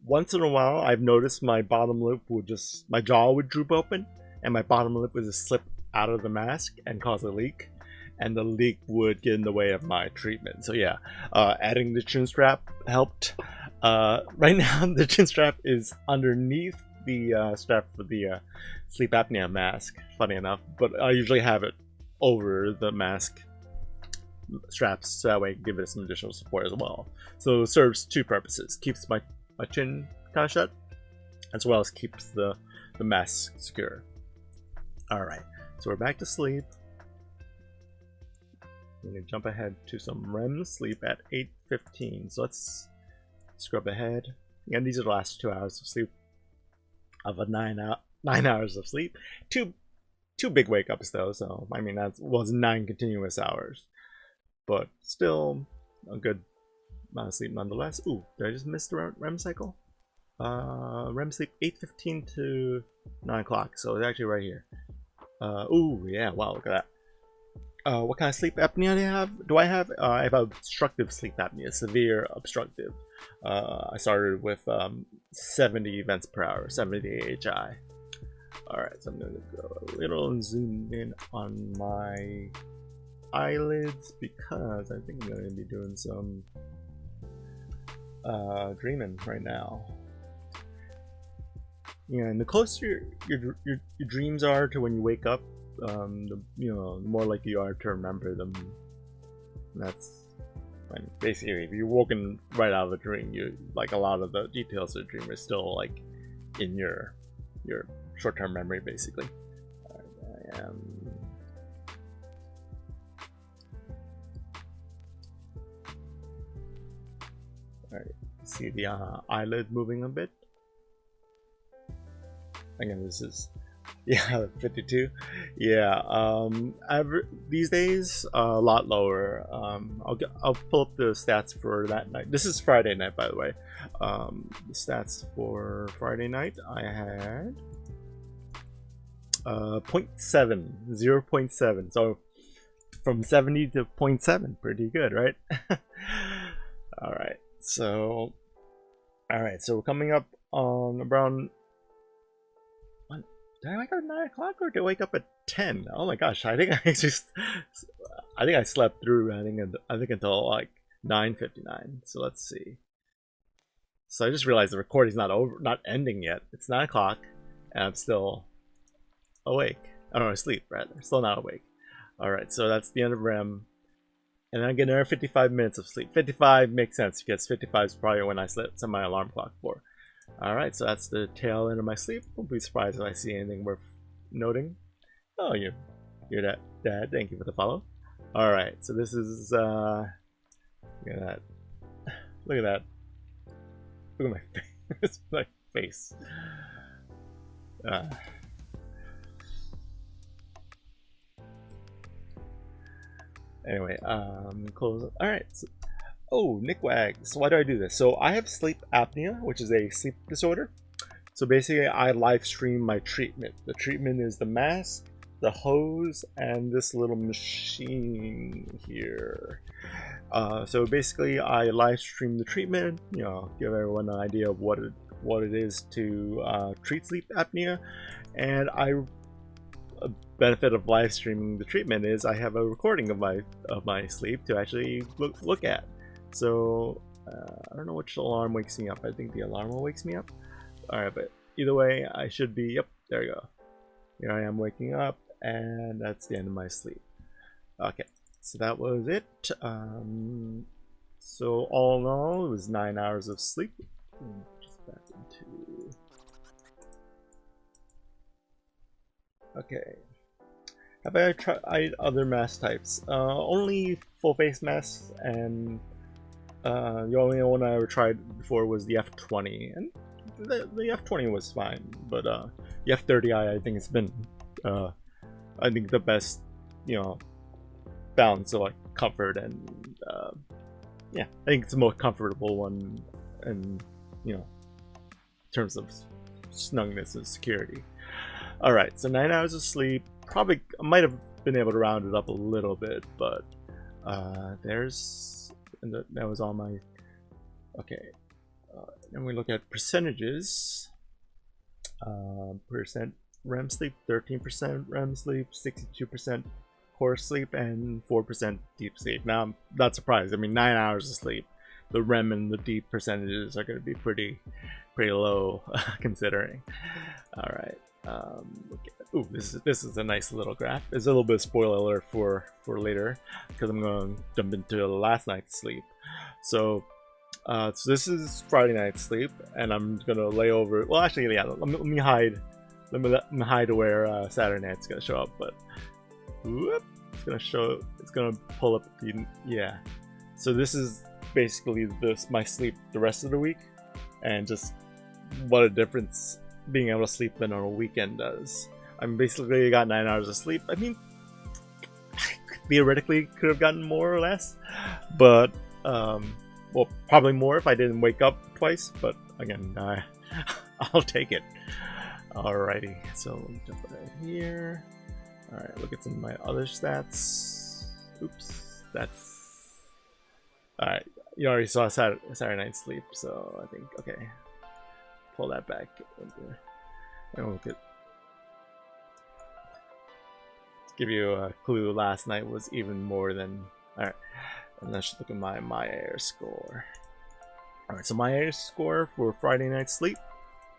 Once in a while, I've noticed my bottom lip would my jaw would droop open, and my bottom lip would just slip out of the mask and cause a leak, and the leak would get in the way of my treatment. So yeah, adding the chin strap helped. Right now, the chin strap is underneath the strap for the sleep apnea mask, funny enough, but I usually have it over the mask straps so that way I can give it some additional support as well. So it serves two purposes: keeps my chin kind of shut, as well as keeps the mask secure. Alright, so we're back to sleep. I'm going to jump ahead to some REM sleep at 8:15. So let's scrub ahead. Again, these are the last 2 hours of sleep of a 9 hours of sleep. Two big wake ups though, so I mean that was 9 continuous hours, but still a good amount of sleep nonetheless. Ooh, did I just miss the REM cycle? REM sleep 8:15 to 9 o'clock, so it's actually right here. Ooh, yeah, wow, look at that. What kind of sleep apnea do I have? I have obstructive sleep apnea, severe obstructive. I started with 70 events per hour, 70 AHI. Alright, so I'm going to go a little and zoom in on my eyelids because I think I'm going to be doing some dreaming right now. Yeah, and the closer your dreams are to when you wake up, the more likely you are to remember them. That's basically if you're woken right out of a dream, you like a lot of the details of the dream are still like in your short-term memory, basically. I am. Alright, see the eyelid moving a bit. Again, this is, yeah, 52. Yeah, these days a lot lower. I'll pull up the stats for that night. This is Friday night, by the way. The stats for Friday night, I had 0.7. So from 70 to 0.7, pretty good, right? All right, so we're coming up on around. Did I wake up at 9 o'clock or did I wake up at 10? Oh my gosh, I think I slept through. I think until like 9:59. So let's see. So I just realized the recording's not ending yet. It's 9 o'clock, and I'm still awake. I don't know, asleep rather. Still not awake. All right, so that's the end of REM, and then I get another 55 minutes of sleep. 55 makes sense because 55 is probably when I set my alarm clock for. Alright, so that's the tail end of my sleep. Won't be surprised if I see anything worth noting. Oh, you're that dad. Thank you for the follow. Alright, so this is look at that. Look at that. Look at my face. My face. Anyway, close. Alright, so oh, Nick Wags. So why do I do this? So I have sleep apnea, which is a sleep disorder. So basically, I live stream my treatment. The treatment is the mask the hose, and this little machine here. So basically, I live stream the treatment. You know, give everyone an idea of what it is to treat sleep apnea, and a benefit of live streaming the treatment is I have a recording of my sleep to actually look at. So I don't know which alarm wakes me up. I think the alarm will wakes me up. Alright, but either way, I should be, yep, there you go. Here I am waking up, and that's the end of my sleep. Okay, so that was it. So all in all, it was 9 hours of sleep. Just back into... Okay. Have I tried other mask types? Only full face masks, and the only one I ever tried before was the F20, and the F20 was fine, but the F30i, I think it's been I think the best, you know, balance of like comfort and yeah, I think it's the most comfortable one, and you know, in terms of snugness and security. All right, so 9 hours of sleep. Probably I might have been able to round it up a little bit, but there's, and that was all my. Okay, then we look at percentages. Percent REM sleep, 13% REM sleep, 62% core sleep, and 4% deep sleep. Now I'm not surprised. I mean, 9 hours of sleep. The REM and the deep percentages are going to be pretty low considering. All right. Okay. Ooh, this is a nice little graph. There's a little bit of spoiler alert for later, because I'm going to jump into last night's sleep. So this is Friday night's sleep, and I'm gonna lay over. Well, actually, yeah. Let me hide. Let me hide where Saturday night's gonna show up. But whoop, it's gonna show. It's gonna pull up the, yeah. So this is basically my sleep the rest of the week, and just what a difference being able to sleep in on a weekend does. I'm basically got 9 hours of sleep. I mean, I theoretically could have gotten more or less, but well, probably more if I didn't wake up twice. But again, I'll take it. Alrighty, so let me jump right here. Alright, look at some of my other stats. Oops, that's... Alright, you already saw Saturday night sleep, so I think, okay. Pull that back. And look at... To give you a clue, last night was even more than... Alright, and let's look at my air score. Alright, so my air score for Friday night sleep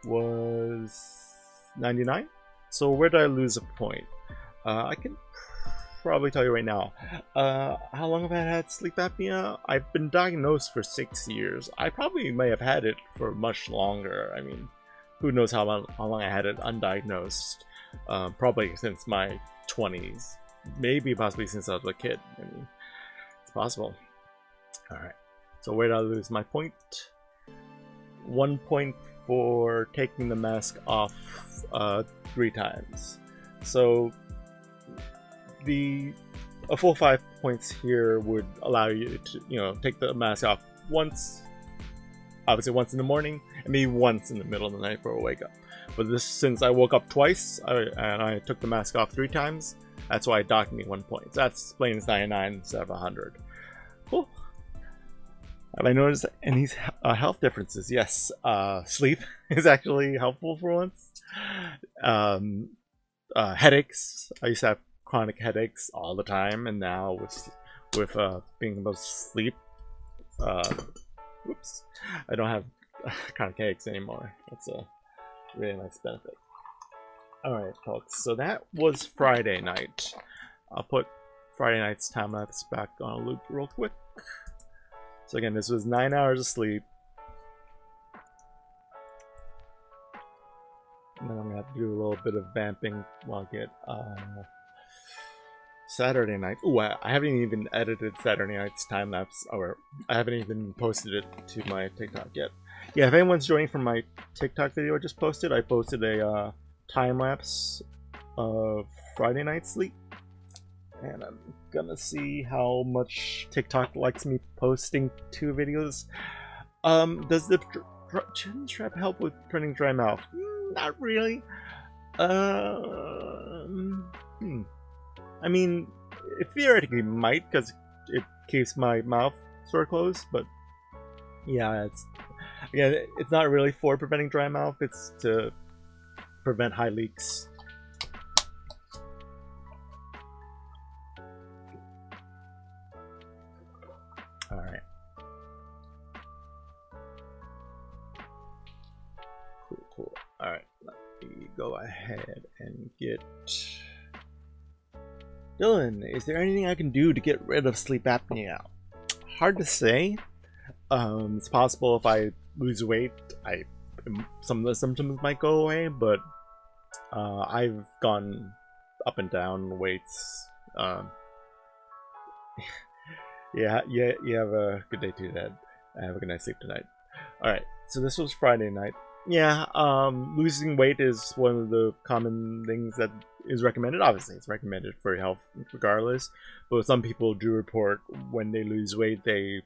was 99. So where did I lose a point? I can probably tell you right now. How long have I had sleep apnea? I've been diagnosed for 6 years. I probably may have had it for much longer. I mean, who knows how long I had it undiagnosed. Probably since my 20s. Maybe possibly since I was a kid. I mean, it's possible. Alright. So where did I lose my point? 1 point for taking the mask off 3 times. So a full 5 points here would allow you to, you know, take the mask off once, obviously once in the morning, and maybe once in the middle of the night for a wake up. But this, since I woke up twice and I took the mask off 3 times, that's why it docked me 1 point. So that explains 99 instead of 100. Cool. Have I noticed any health differences? Yes, sleep is actually helpful for once. Headaches. I used to have chronic headaches all the time, and now with being able to sleep, whoops, I don't have chronic headaches anymore. That's a really nice benefit. Alright, folks, so that was Friday night. I'll put Friday night's time lapse back on a loop real quick. So again, this was 9 hours of sleep. And then I'm gonna have to do a little bit of vamping while I get Saturday night. Ooh, I haven't even edited Saturday night's time lapse, or I haven't even posted it to my TikTok yet. Yeah, if anyone's joining from my TikTok video I just posted, I posted a time lapse of Friday night sleep. And I'm gonna see how much TikTok likes me posting 2 videos. Does the chin strap help with printing dry mouth? Not really. Hmm. I mean, it theoretically might, because it keeps my mouth sort of closed, but yeah, it's not really for preventing dry mouth, it's to prevent high leaks. Alright. Cool. Alright, let me go ahead and get... Dylan, is there anything I can do to get rid of sleep apnea? Hard to say. It's possible if I lose weight, some of the symptoms might go away, but I've gone up and down weights. Yeah, you have a good day too, Dad. Have a good night's sleep tonight. Alright, so this was Friday night. Yeah, losing weight is one of the common things that is recommended. Obviously, it's recommended for your health regardless, but some people do report when they lose weight, their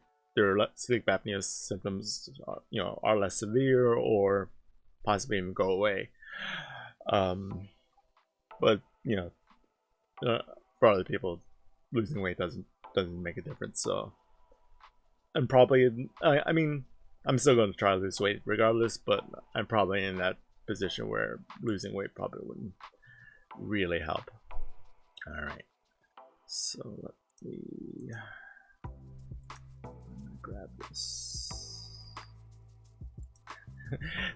sleep apnea symptoms, are less severe or possibly even go away. But for other people, losing weight doesn't make a difference. So, and probably, I mean, I'm still going to try to lose weight regardless, but I'm probably in that position where losing weight probably wouldn't really help. All right, so let me grab this.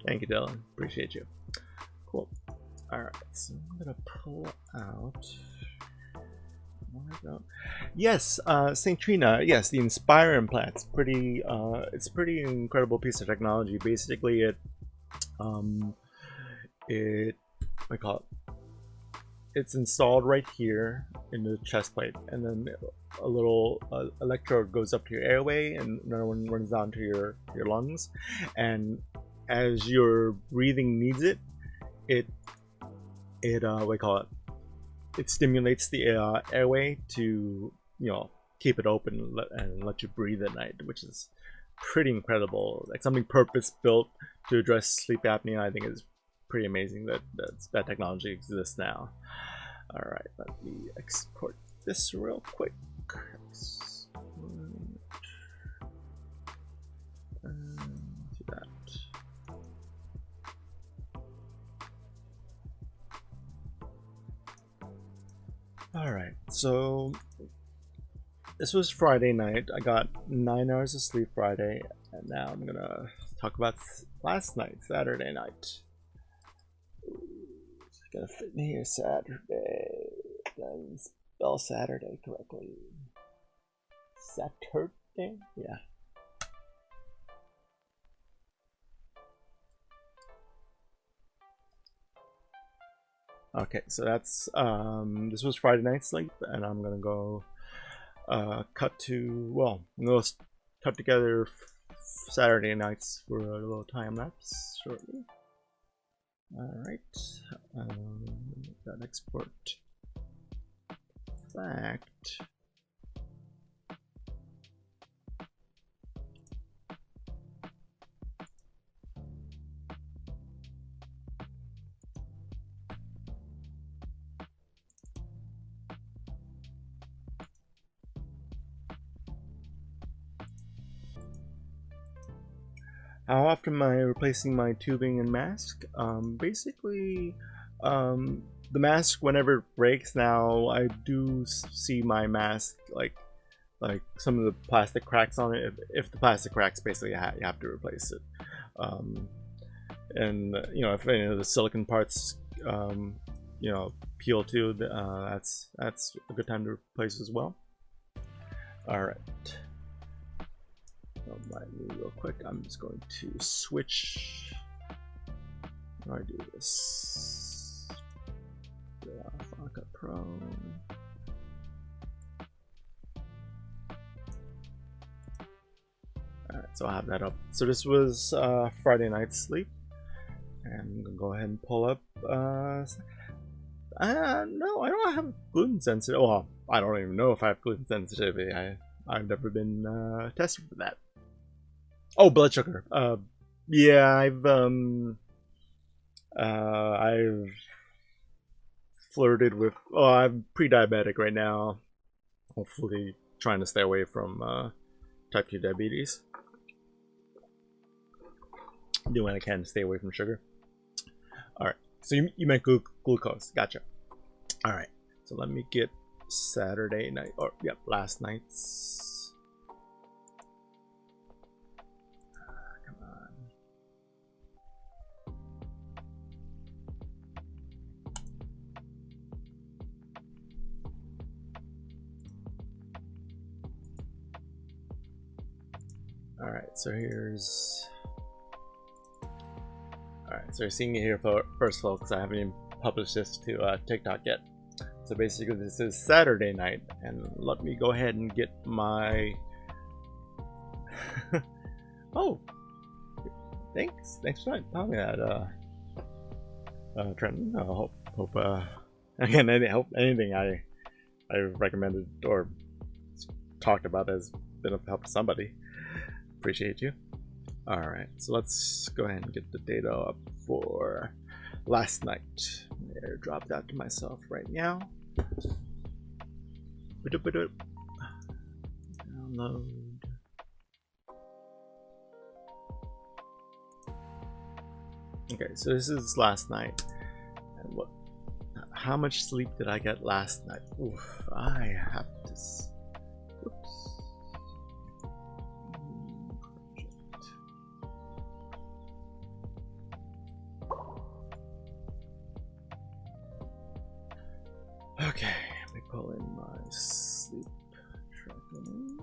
Thank you, Dylan. Appreciate you. Cool. All right, so I'm gonna pull out. Yes, St. Trina. Yes, the Inspire implant's pretty. It's a pretty incredible piece of technology. Basically, I call it. It's installed right here in the chest plate, and then a little electrode goes up to your airway, and another one runs down to your lungs. And as your breathing needs it, what I call it. It stimulates the airway to keep it open and let you breathe at night, which is pretty incredible. Like something purpose built to address sleep apnea. I think is pretty amazing that technology exists now. All right, let me export this real quick. Do that. Alright, so this was Friday night. I got 9 hours of sleep Friday, and now I'm gonna talk about last night, Saturday night. It's gonna fit in here, Saturday. Then spell Saturday correctly. Saturday? Yeah. Okay, so that's this was Friday night sleep, and I'm gonna go cut together Saturday nights for a little time lapse shortly. All right, that export fact. How often am I replacing my tubing and mask? Basically, the mask, whenever it breaks now, I do see my mask like some of the plastic cracks on it. If the plastic cracks, basically you have to replace it. And if any of the silicon parts peel too, that's a good time to replace as well. All right. Real quick, I'm just going to switch. How do I do this? Final Cut Pro. Alright, so I have that up. So this was Friday night sleep. And I'm gonna go ahead and pull up. No, I don't have gluten sensitivity. Well, I don't even know if I have gluten sensitivity. I've never been tested for that. Oh, blood sugar. Yeah, I've flirted with. Oh, I'm pre-diabetic right now. Hopefully, trying to stay away from type 2 diabetes. Do what I can to stay away from sugar. All right. So you meant glucose. Gotcha. All right. So let me get Saturday night, or yep, last night's. Come on. All right. So here's. All right. So you're seeing it here first, folks. I haven't even published this to TikTok yet. So basically this is Saturday night, and let me go ahead and get my oh, thanks for telling me that Trenton. Hope again, anything I recommended or talked about has been of help to somebody. Appreciate you. Alright, so let's go ahead and get the data up for last night. Airdrop that to myself right now. Download. Okay, so this is last night. And how much sleep did I get last night? Oof, I have to. Oops. Okay, let me pull in my sleep tracking.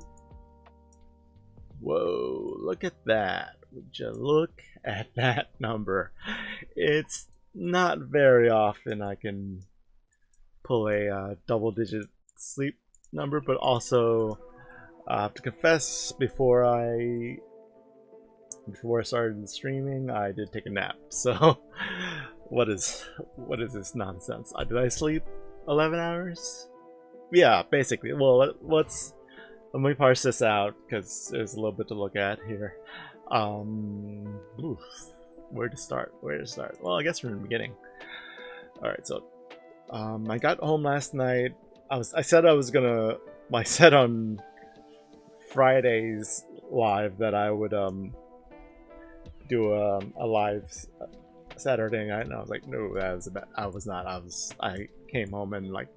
Whoa, look at that. Would you look at that number? It's not very often I can pull a double-digit sleep number, but also I have to confess, before I started streaming, I did take a nap. So what is this nonsense? Did I sleep 11 hours? Yeah, basically. Well, let me parse this out because there's a little bit to look at here. Oof, where to start? Well, I guess from the beginning. All right, so I got home last night. I said I said on Friday's live that I would do a live Saturday night, and I was like, no, I came home and like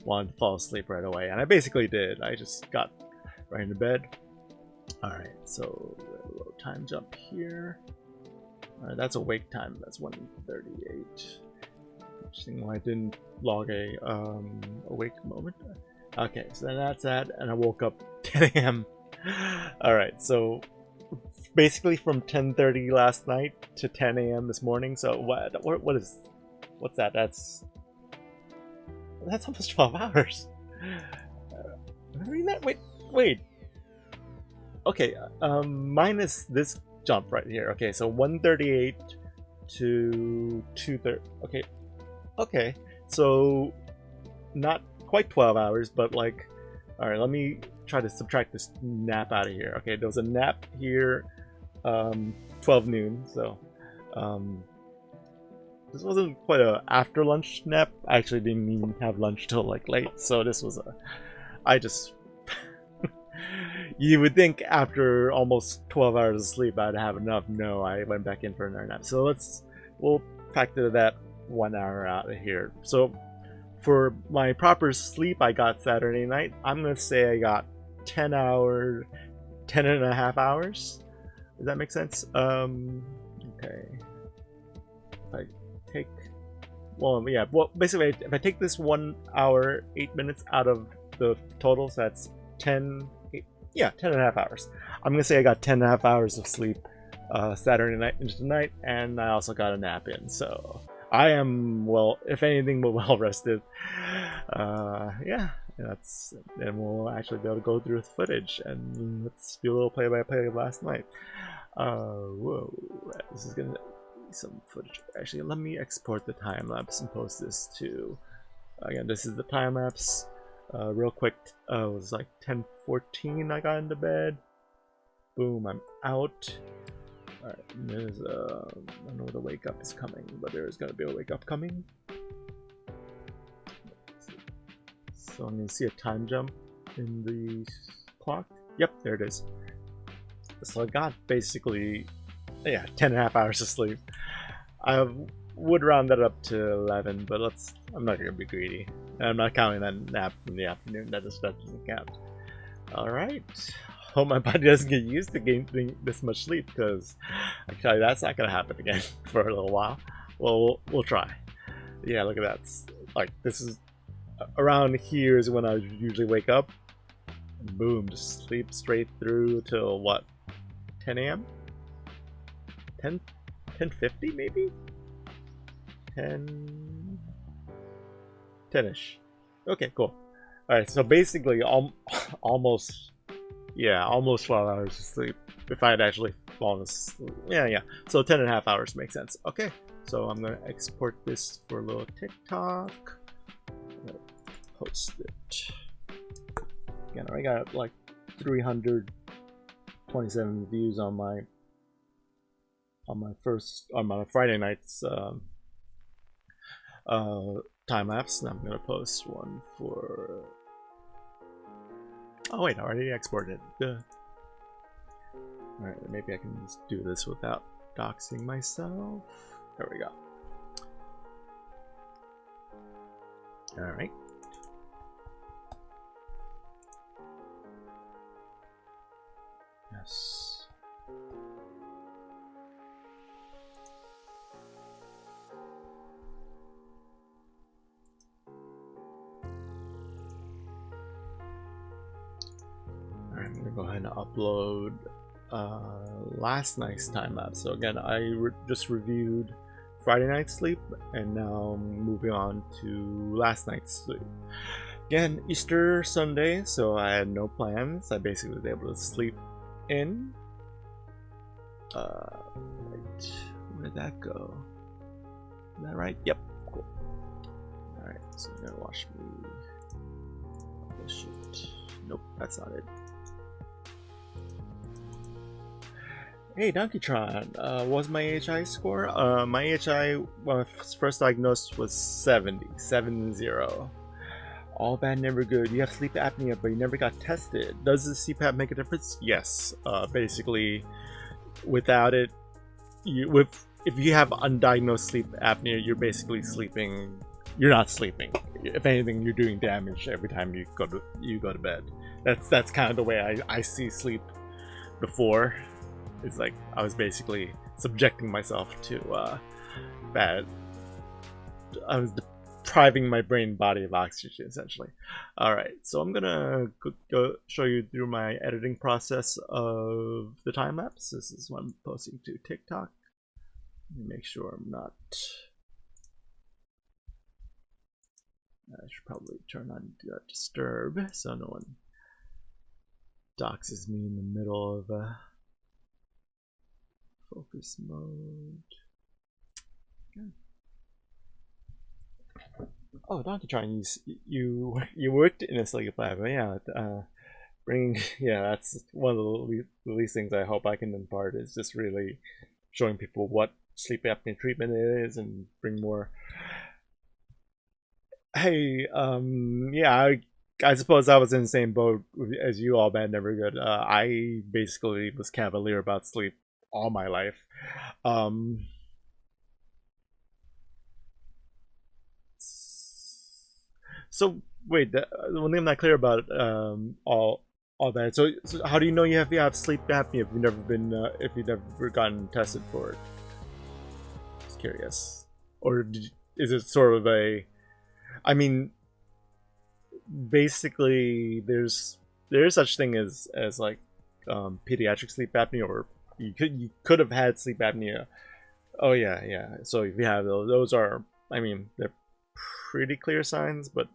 wanted to fall asleep right away, and I basically did. I just got right into bed. All right, so a little time jump here. All right, that's awake time. That's 1:38. Interesting. Why I didn't log a awake moment. Okay, so then that's that, and I woke up 10 a.m. All right, so basically from 10:30 last night to 10 a.m. this morning. So what's that? That's almost 12 hours. Am I reading that? Wait. Okay, minus this jump right here. Okay, so 1:38 to 2:30. Okay. So not quite 12 hours, but like, all right. Let me try to subtract this nap out of here. Okay, there was a nap here, 12 noon. So this wasn't quite a after lunch nap. I actually didn't even have lunch till like late. So this was I just you would think after almost 12 hours of sleep I'd have enough. No, I went back in for another nap. So we'll factor that 1 hour out of here. So for my proper sleep I got Saturday night, I'm gonna say I got 10 and a half hours. Does that make sense? Okay. If I take, basically if I take this 1 hour 8 minutes out of the totals, that's 10 and a half hours. I'm gonna say I got 10 and a half hours of sleep Saturday night into tonight, and I also got a nap in, so I am, well, if anything, well rested. Yeah, and we'll actually be able to go through the footage, and let's do a little play-by-play of last night. Whoa, this is gonna be some footage. Actually, let me export the time lapse and post this to. Again, this is the time lapse. Real quick, it was like 10:14. I got into bed. Boom, I'm out. Alright, there's I don't know the wake up is coming, but there is gonna be a wake up coming. So I'm gonna see a time jump in the clock. Yep, there it is. So I got basically, yeah, 10.5 hours of sleep. I would round that up to 11, but I'm not gonna be greedy. I'm not counting that nap from the afternoon. That doesn't count. All right. Hope my body doesn't get used to getting this much sleep, because I can tell you that's not gonna happen again for a little while. Well, we'll try. Yeah, look at that. Like, this is around here is when I usually wake up. And boom, just sleep straight through till what? 10 a.m. 10:50 maybe? 10-ish. Okay, cool. Alright, so basically almost 12 hours of sleep if I had actually fallen asleep. Yeah. So 10.5 hours makes sense. Okay, so I'm gonna export this for a little TikTok. Post it. Again, I got like 327 views on my Friday night's time lapse, and I'm gonna post one for. Oh wait, I already exported it. Alright, maybe I can just do this without doxing myself. There we go. Alright. Yes. Alright, I'm gonna go ahead and upload last night's time lapse. So again, I just reviewed Friday night's sleep, and now I'm moving on to last night's sleep. Again, Easter Sunday, so I had no plans. I basically was able to sleep in. Right. Where'd that go? Is that right? Yep. Cool. Alright, so I'm gonna watch me. Oh shit. Nope, that's not it. Hey, Donkeytron, what was my AHI score? My AHI, when I was first diagnosed, was 70. All bad, never good. You have sleep apnea, but you never got tested. Does the CPAP make a difference? Yes. Basically, without it, if you have undiagnosed sleep apnea, you're basically sleeping. You're not sleeping. If anything, you're doing damage every time you go to bed. That's kind of the way I see sleep before. It's like I was basically subjecting myself to bad. I was depriving my brain body of oxygen, essentially. Alright, so I'm gonna go show you through my editing process of the time lapse. This is what I'm posting to TikTok. Let me make sure I'm not. I should probably turn on Do Not Disturb so no one doxes me in the middle of focus mode. Okay. Oh, Donkeytron, you worked in a sleep lab, yeah. That's one of the least things I hope I can impart, is just really showing people what sleep apnea treatment is and bring more. Hey, yeah, I suppose I was in the same boat as you all, bad, never good. I basically was cavalier about sleep all my life. So wait, the one thing I'm not clear about all that. So how do you know you have sleep apnea if you've never gotten tested for it? Just curious. Or is it sort of a? I mean, basically, there is such thing as like pediatric sleep apnea, or you could have had sleep apnea. Oh yeah. So if you have those are, I mean, they're pretty clear signs, but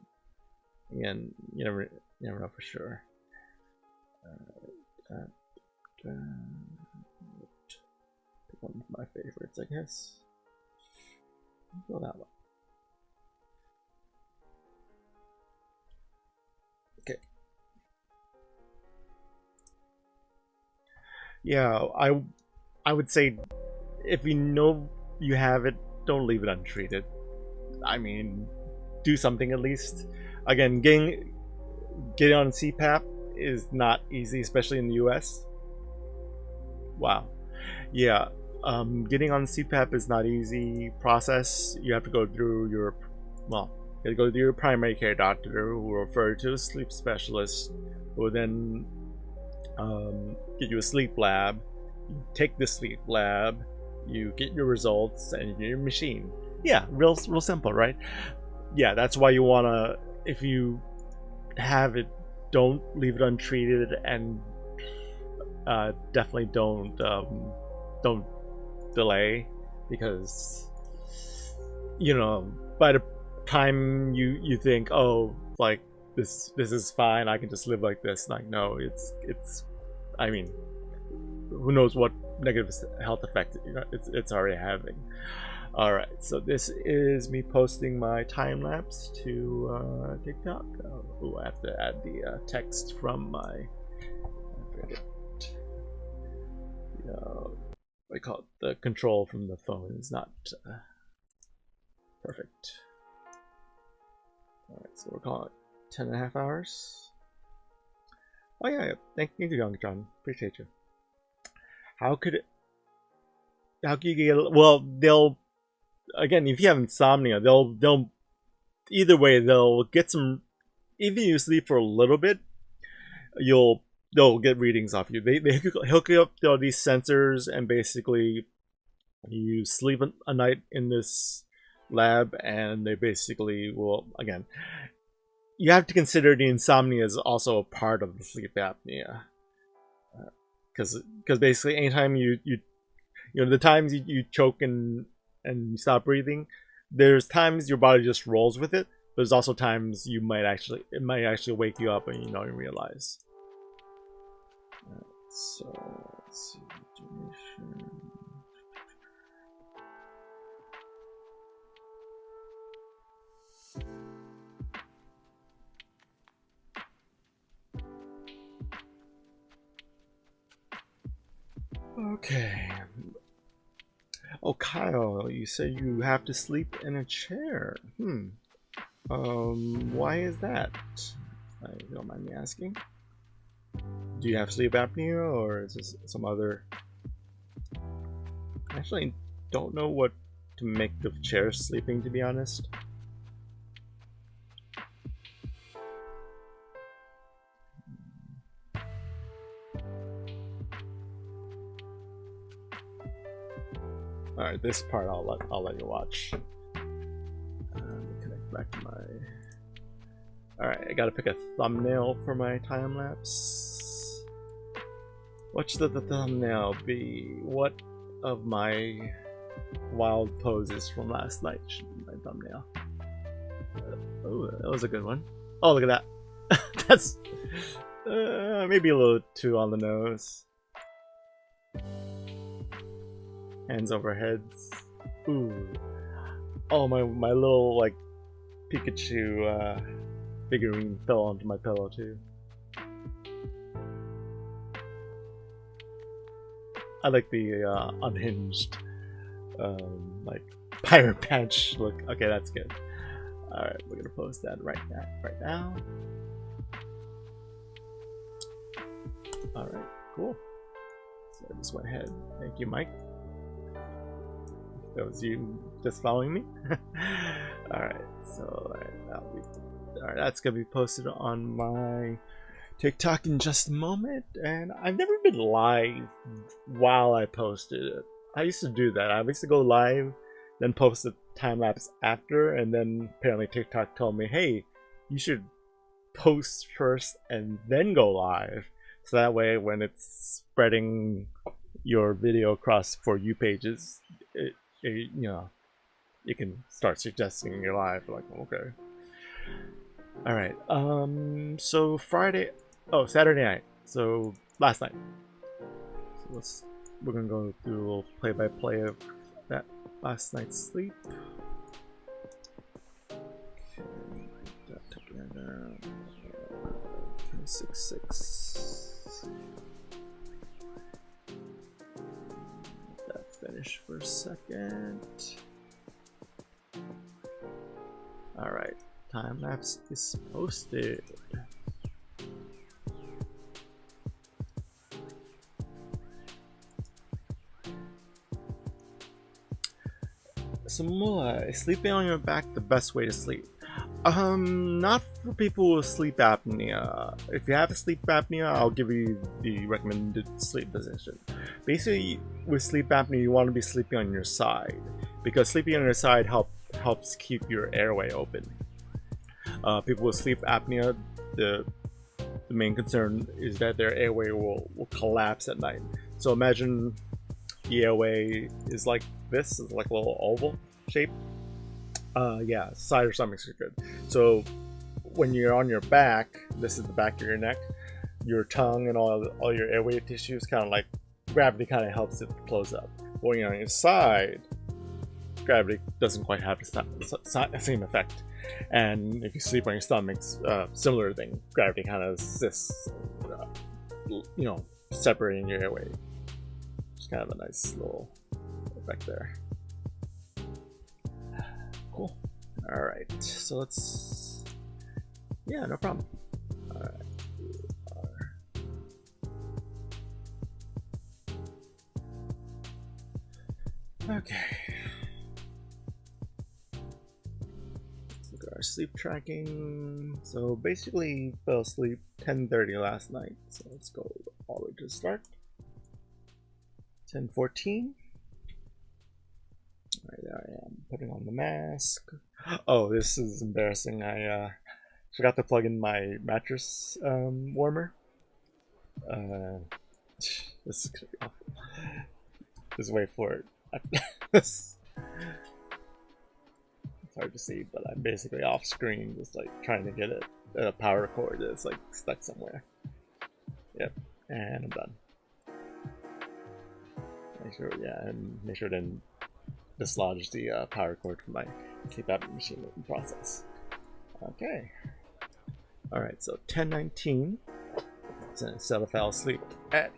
again, you never know for sure. Pick one of my favorites, I guess. Go that one. Okay. Yeah, I would say if you know you have it, don't leave it untreated. I mean, do something at least. Again, getting on CPAP is not easy, especially in the US. Wow. Yeah. Getting on CPAP is not easy process. You have to go through your, well, you have to go to your primary care doctor, who will refer you to a sleep specialist, who will then get you a sleep lab. You take the sleep lab, you get your results, and you get your machine. Yeah, real simple, right? Yeah, that's why you wanna, if you have it, don't leave it untreated, and definitely don't delay, because you know, by the time you think, oh, like this is fine, I can just live like this, like, no, it's I mean, who knows what negative health effect it's already having. All right, so this is me posting my time lapse to TikTok. Oh, I have to add the text from my, I forget, I call it, the control from the phone is not perfect. All right, so we're calling it 10.5 hours. Oh yeah, thank you, Young John. Appreciate you. How could you get? Well, they'll, again, if you have insomnia, they'll either way, they'll get some. Even if you sleep for a little bit, they'll get readings off you. They hook you up to all these sensors, and basically you sleep a night in this lab, and they basically will, again, you have to consider the insomnia is also a part of the sleep apnea, because basically anytime you the times you choke and you stop breathing, there's times your body just rolls with it, but there's also times it might actually wake you up and you don't even realize. So let's see, duration. Okay. Oh, Kyle, you said you have to sleep in a chair. Why is that? If you don't mind me asking. Do you have sleep apnea, or is this some other? I actually don't know what to make of chair sleeping, to be honest. All right, this part I'll let you watch. Connect back to my. All right, I gotta pick a thumbnail for my time lapse. What should the thumbnail be? What of my wild poses from last night should be my thumbnail? Oh, that was a good one. Oh, look at that. That's maybe a little too on the nose. Hands over heads. Ooh. Oh, my little, like, Pikachu figurine fell onto my pillow too. I like the unhinged, like, pirate patch look. Okay, that's good. All right, we're gonna post that right now. All right, cool. So I just went ahead. Thank you, Mike. That was you just following me. All right, so that's gonna be posted on my TikTok in just a moment. And I've never been live while I posted it. I used to do that. I used to go live, then post the time lapse after, and then apparently TikTok told me, hey, you should post first and then go live, so that way when it's spreading your video across For You pages, you can start suggesting your live. Like, okay, all right. So Saturday night. So last night. So we're gonna go through a little play-by-play of that last night's sleep. Okay, that together. 6. Let that finish for a second. All right, time lapse is posted. Samula, is sleeping on your back the best way to sleep? Not for people with sleep apnea. If you have sleep apnea, I'll give you the recommended sleep position. Basically, with sleep apnea, you want to be sleeping on your side because sleeping on your side helps keep your airway open. People with sleep apnea, the main concern is that their airway will collapse at night. So imagine the airway is like this, is like a little oval shape. Yeah, side or stomachs are good. So when you're on your back, this is the back of your neck, your tongue and all your airway tissues kind of like gravity kind of helps it close up. When you're on your side, gravity doesn't quite have the same effect. And if you sleep on your stomach, similar thing. Gravity kind of assists, separating your airway. It's kind of a nice little effect there. Cool. Alright, so let's... Yeah, no problem. Alright. Okay. Let's look at our sleep tracking. So basically fell asleep 10:30 last night. So let's go all the way to the start. 10:14. Alright, there I am, putting on the mask. Oh, this is embarrassing. I forgot to plug in my mattress warmer. This is gonna be awful. Just wait for it. It's hard to see, but I'm basically off screen, just like trying to get it a power cord that's like stuck somewhere. Yep, and I'm done. Make sure, yeah, and make sure it didn't dislodge the power cord from my sleep apnea machine in process. Okay. Alright, so 10:19. Instead of fell asleep at.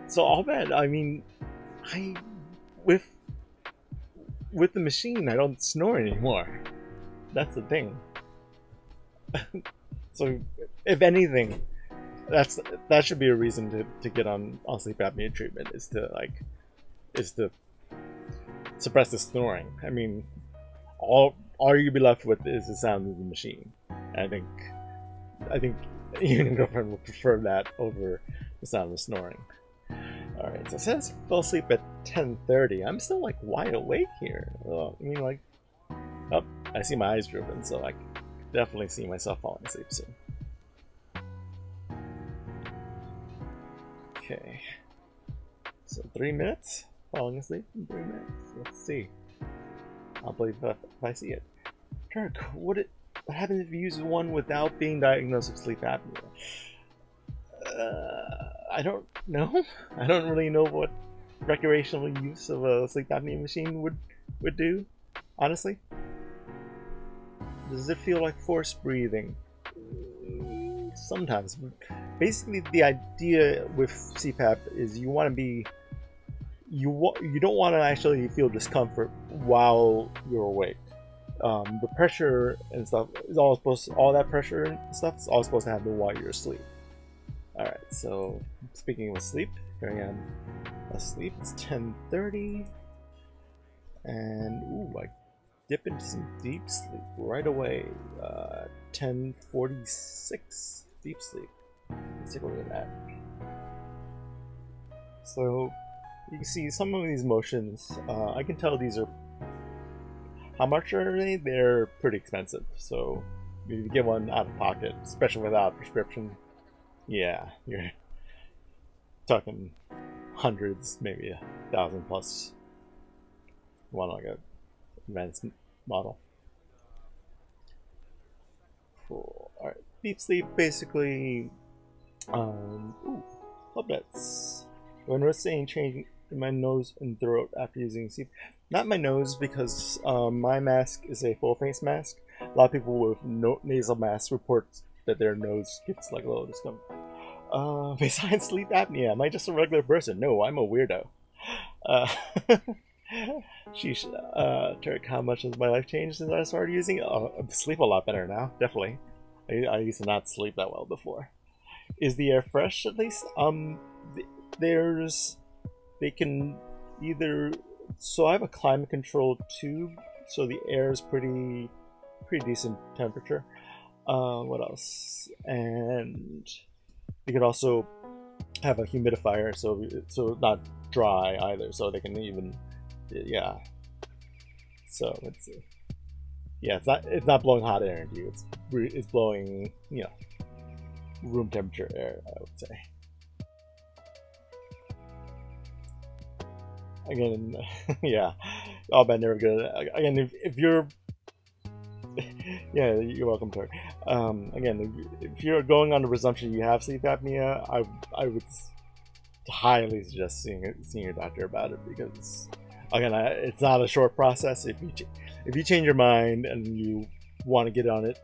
So all bad. I mean, with the machine, I don't snore anymore. That's the thing. So, if anything, that should be a reason to get on sleep apnea treatment, is to suppress the snoring. I mean, all you'll be left with is the sound of the machine. And I think you and your girlfriend would prefer that over the sound of snoring. Alright, so since I fell asleep at 10:30, I'm still like wide awake here. I mean, like, oh, I see my eyes drooping, so I can definitely see myself falling asleep soon. Okay, so 3 minutes, falling asleep in 3 minutes. Let's see. I'll believe if I see it. Turk, what happens if you use one without being diagnosed with sleep apnea? I don't know. I don't really know what recreational use of a sleep apnea machine would do, honestly. Does it feel like forced breathing? Sometimes. Basically, the idea with CPAP is you want to be... You don't want to actually feel discomfort while you're awake. The pressure and stuff is all that pressure and stuff is all supposed to happen while you're asleep. Alright, so speaking of sleep, here I am asleep. It's 10:30, and ooh, I dip into some deep sleep right away. 10:46, deep sleep. Let's take a look at that. So you can see some of these motions. I can tell these are... How much are they? They're pretty expensive. So if you get one out of pocket, especially without a prescription, yeah, you're talking hundreds, maybe 1,000 plus. You want like a advanced model. Cool. Alright, deep sleep basically. Club nets. When we're saying changing in my nose and throat after using sleep, not my nose because my mask is a full face mask. A lot of people with nasal masks report that their nose gets like a little discomfort. Besides sleep apnea, am I just a regular person? No, I'm a weirdo. Sheesh, Turk, how much has my life changed since I started using it? I sleep a lot better now, definitely. I used to not sleep that well before. Is the air fresh at least? either, so I have a climate controlled tube, so the air is pretty decent temperature. What else? And you could also have a humidifier, so not dry either, so they can even, yeah. So let's see. Yeah, it's not blowing hot air into you. It's blowing, you know, room temperature air, I would say. Again, yeah, all bad, never good. Again, if you're, yeah, you're welcome, Tori. Again, if you're going on the presumption you have sleep apnea, I would highly suggest seeing your doctor about it, because again, it's not a short process. If you change your mind and you want to get on it,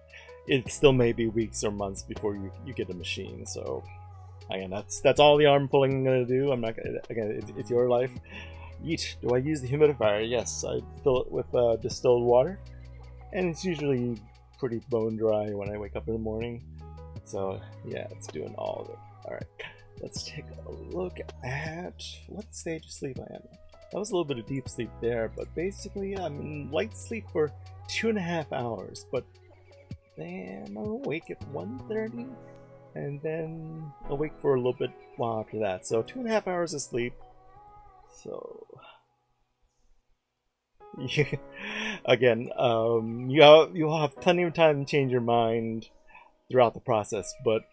it still may be weeks or months before you get a machine. So again, that's all the arm pulling I'm gonna do. I'm not gonna, again, it's your life. Yeet. Do I use the humidifier? Yes, I fill it with distilled water, and it's usually pretty bone dry when I wake up in the morning. So yeah, it's doing all of it. All right, let's take a look at what stage of sleep I am. That was a little bit of deep sleep there, but basically I'm in light sleep for 2.5 hours. But then I'm awake at 1:30, and then awake for a little bit while after that. So 2.5 hours of sleep. So again, you'll have plenty of time to change your mind throughout the process, but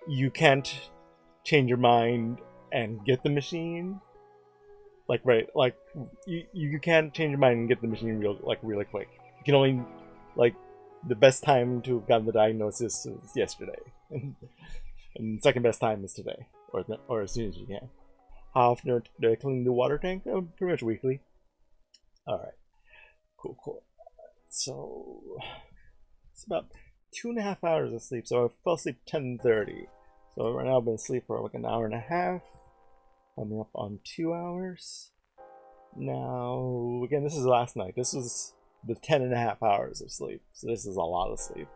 you can't change your mind and get the machine. Like, right, like you can't change your mind and get the machine really quick. You can only, like, the best time to have gotten the diagnosis is yesterday, and second best time is today, or as soon as you can. How often do I clean the water tank? Pretty much weekly. All right, cool. So it's about 2.5 hours of sleep. So I fell asleep 10:30. So right now I've been asleep for like an hour and a half. I'm up on 2 hours. Now, again, this is last night. This was the 10.5 hours of sleep. So this is a lot of sleep.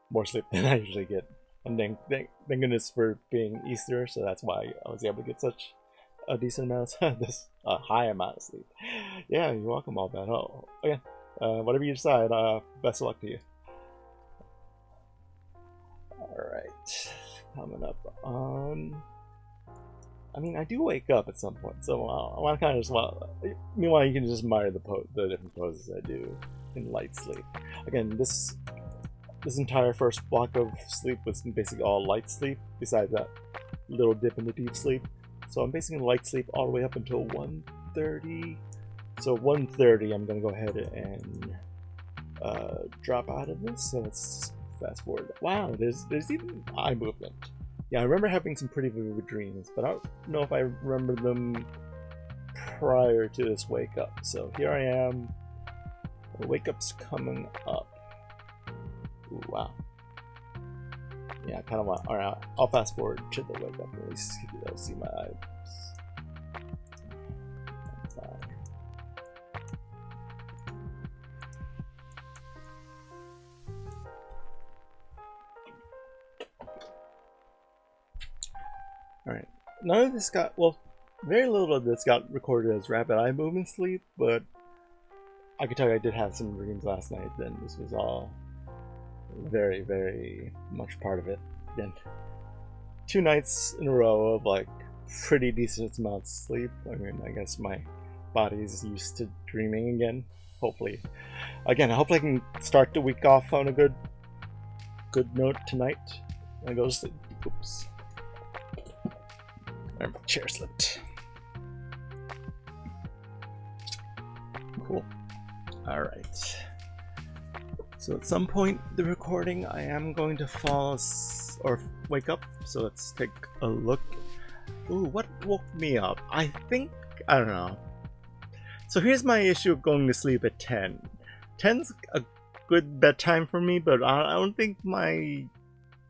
More sleep than I usually get. And then thank goodness for being Easter, so that's why I was able to get such a decent amount of this high amount of sleep. Yeah, you're welcome, all that. Oh, again, whatever you decide, best of luck to you. Alright, coming up on, I mean, I do wake up at some point, so I want to kind of just, meanwhile you can just admire the different poses I do in light sleep. Again, this entire first block of sleep was basically all light sleep, besides that little dip into deep sleep. So I'm basically in light sleep all the way up until 1:30. So 1:30, I'm gonna go ahead and drop out of this. So let's fast forward. Wow, there's even eye movement. Yeah, I remember having some pretty vivid dreams, but I don't know if I remember them prior to this wake up. So here I am. The wake up's coming up. Ooh, wow. Yeah, I kind of want. Alright, I'll fast forward to the wake up and at least see my eyes. Alright, none of this got, well, very little of this got recorded as rapid eye movement sleep, but I could tell you I did have some dreams last night, then this was all very, very much part of it. Again, 2 nights in a row of like pretty decent amounts of sleep. I mean, I guess my body is used to dreaming again. Hopefully, again, I hope I can start the week off on a good note tonight. I go to sleep. Oops, my chair slipped. Cool. All right. So at some point in the recording, I am going to fall or wake up. So let's take a look. Ooh, what woke me up? I don't know. So here's my issue of going to sleep at 10. 10's a good bedtime for me, but I don't think my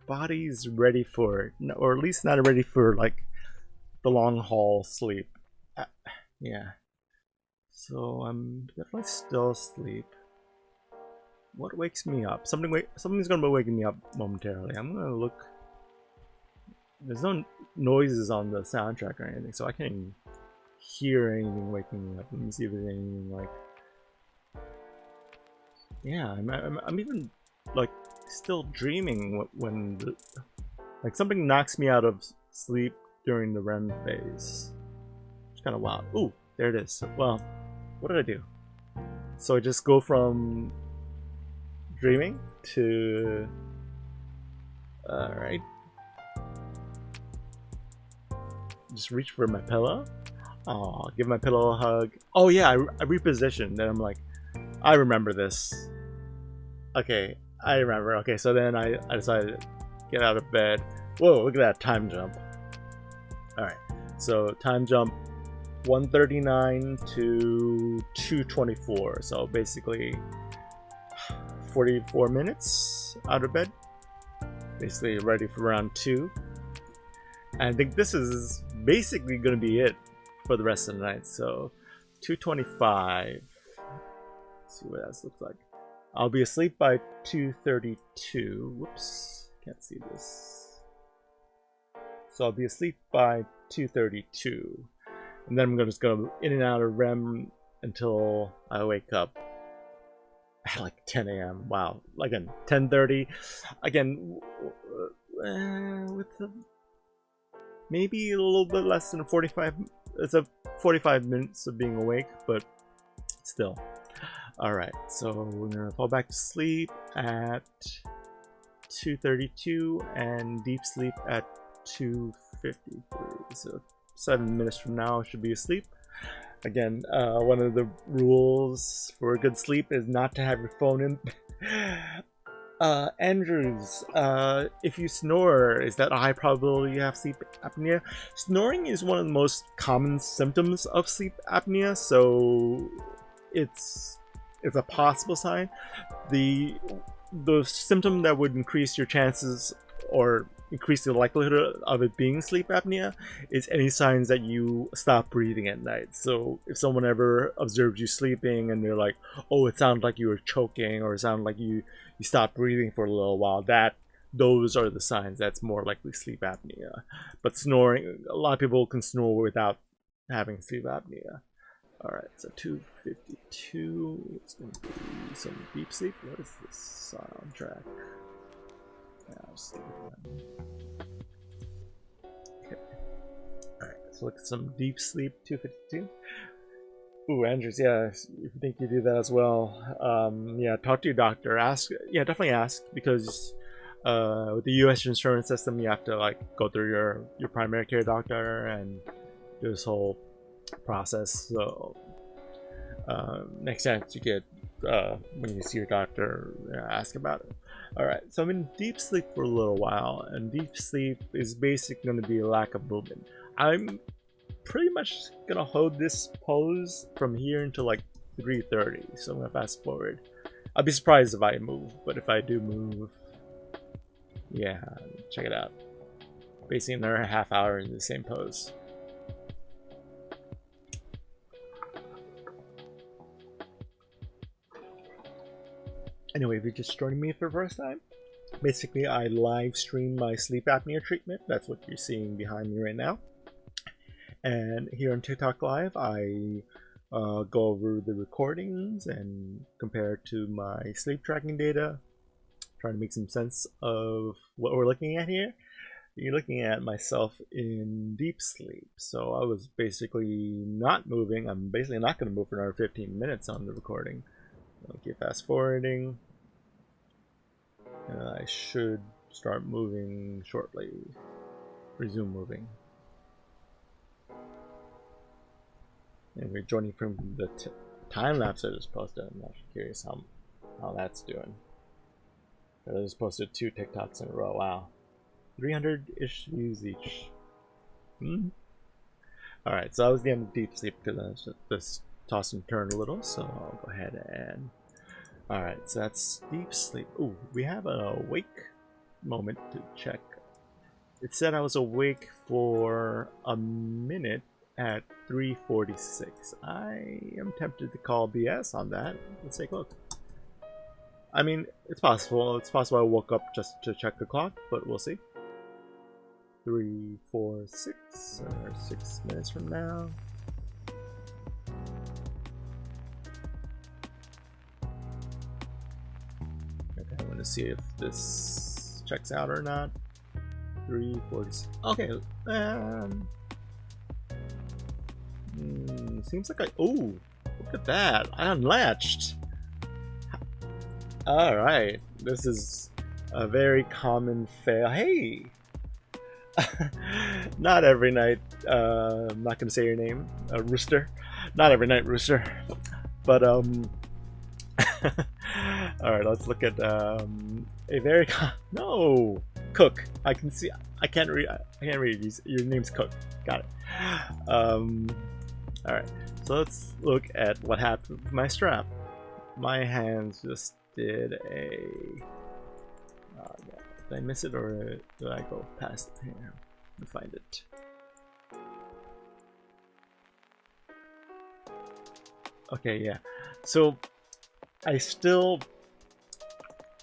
body's ready for it, or at least not ready for like the long haul sleep. Yeah. So I'm definitely still asleep. What wakes me up? Something's gonna be waking me up momentarily. I'm gonna look. There's no noises on the soundtrack or anything, so I can't even hear anything waking me up. Let me see if there's anything like. Yeah, I'm even like still dreaming when like something knocks me out of sleep during the REM phase. It's kind of wild. Ooh, there it is. Well, what did I do? So I just go from dreaming to. Alright. Just reach for my pillow. Oh, give my pillow a hug. Oh yeah, I repositioned and I'm like, I remember this. Okay, I remember. Okay, so then I decided to get out of bed. Whoa, look at that time jump. Alright, so time jump 139 to 224. So basically 44 minutes out of bed. Basically ready for round 2. And I think this is basically going to be it for the rest of the night. So 225. Let's see what else looks like. I'll be asleep by 2:32. Whoops, can't see this. So I'll be asleep by 2:32, and then I'm just gonna in and out of REM until I wake up at like 10 a.m. Wow, again 10:30. Again, with maybe a little bit less than 45. It's a 45 minutes of being awake, but still. Alright, so we're gonna fall back to sleep at 2:32 and deep sleep at 2:53. So 7 minutes from now I should be asleep. Again, one of the rules for good sleep is not to have your phone in. Andrews, if you snore, is that a high probability you have sleep apnea? Snoring is one of the most common symptoms of sleep apnea, so it's a possible sign. The symptom that would increase your chances or increase the likelihood of it being sleep apnea is any signs that you stop breathing at night. So if someone ever observes you sleeping and they're like, oh, it sounded like you were choking, or it sounded like you stopped breathing for a little while, those are the signs that's more likely sleep apnea. But snoring, a lot of people can snore without having sleep apnea. Alright, so 2:52, it's going to be some deep sleep. What is this soundtrack? Yeah, I'll just leave it. Okay. Alright, let's look at some deep sleep, 2:52. Ooh, Andrews, yeah, if you think you do that as well, yeah, talk to your doctor. Ask, yeah, definitely ask, because with the U.S. insurance system, you have to like go through your primary care doctor and do this whole process. So next time you get when you see your doctor, ask about it. All right, so I'm in deep sleep for a little while, and deep sleep is basically going to be a lack of movement. I'm pretty much gonna hold this pose from here until like 3:30, so I'm gonna fast forward. I'll be surprised if I move, but if I do move, yeah, check it out. Basically another half hour in the same pose. Anyway, if you're just joining me for the first time, basically I live stream my sleep apnea treatment. That's what you're seeing behind me right now. And here on TikTok Live, I go over the recordings and compare it to my sleep tracking data, trying to make some sense of what we're looking at here. You're looking at myself in deep sleep, so I was basically not moving. I'm basically not going to move for another 15 minutes on the recording. Okay, fast forwarding, and I should start moving shortly. Resume moving. And we're joining from the time lapse I just posted. I'm actually curious how that's doing. I just posted 2 TikToks in a row. Wow, 300-ish views each. All right, so that was the end of deep sleep because I just toss and turn a little. So I'll go ahead and. All right, so that's deep sleep. Ooh, we have an awake moment to check. It said I was awake for a minute at 3:46. I am tempted to call BS on that. Let's take a look. I mean, it's possible. It's possible I woke up just to check the clock, but we'll see. 3:46, or 6 minutes from now. see if this checks out or not. 340. Okay. Seems like oh, look at that! I unlatched. All right, this is a very common fail. Hey, not every night. I'm not gonna say your name, Rooster. Not every night, Rooster. But all right, let's look at a very no Cook. I can see. I can't read. I can't read. Your name's Cook. Got it. All right. So let's look at what happened with my strap. My hands just did a. Did I miss it or did I go past it? Here, let me find it. Okay, yeah. So I still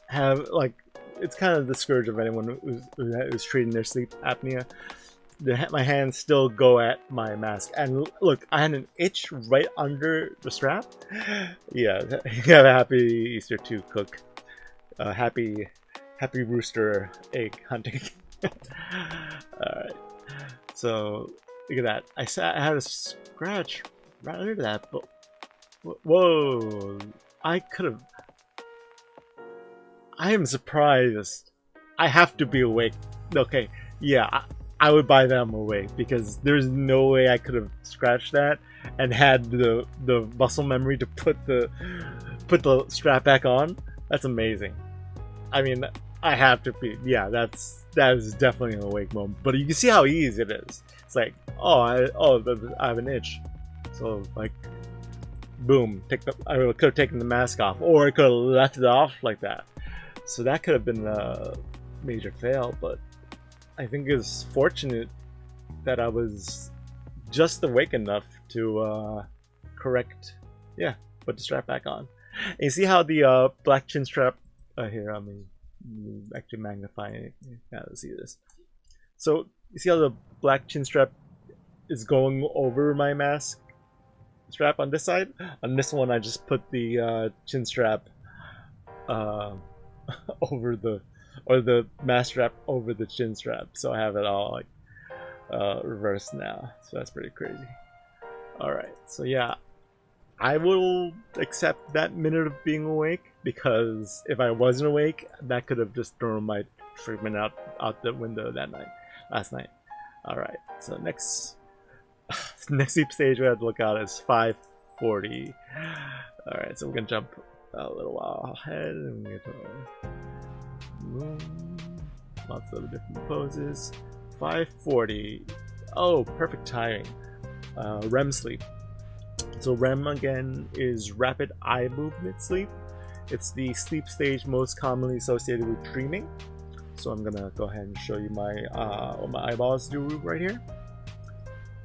have like it's kind of the scourge of anyone who's treating their sleep apnea. My hands still go at my mask, and look, I had an itch right under the strap. Yeah, you have a happy Easter too, Cook. Happy rooster egg hunting. Alright, so look at that. I had a scratch right under that, but whoa, I could have. I am surprised. I have to be awake. Okay, yeah. I would buy them away because there's no way I could have scratched that and had the muscle memory to put the strap back on. That's amazing. I mean, I have to be. Yeah, that is definitely an awake moment. But you can see how easy it is. It's like, I have an itch, so like, boom, I could have taken the mask off, or I could have left it off like that. So that could have been a major fail, but I think it's fortunate that I was just awake enough to correct, yeah, put the strap back on. And you see how the black chin strap here, I mean, actually magnifying it. Yeah, let's see this. So you see how the black chin strap is going over my mask strap on this side? On this one, I just put the chin strap over the mask strap over the chin strap, so I have it all like reversed now. So that's pretty crazy. All right, so yeah, I will accept that minute of being awake, because if I wasn't awake, that could have just thrown my treatment out the window last night. All right, so next sleep stage we have to look at is 5:40. All right, so we're gonna jump a little while ahead and we get to lots of different poses. 5:40. Oh, perfect timing. REM sleep. So REM again is rapid eye movement sleep. It's the sleep stage most commonly associated with dreaming. So I'm gonna go ahead and show you what my eyeballs do right here.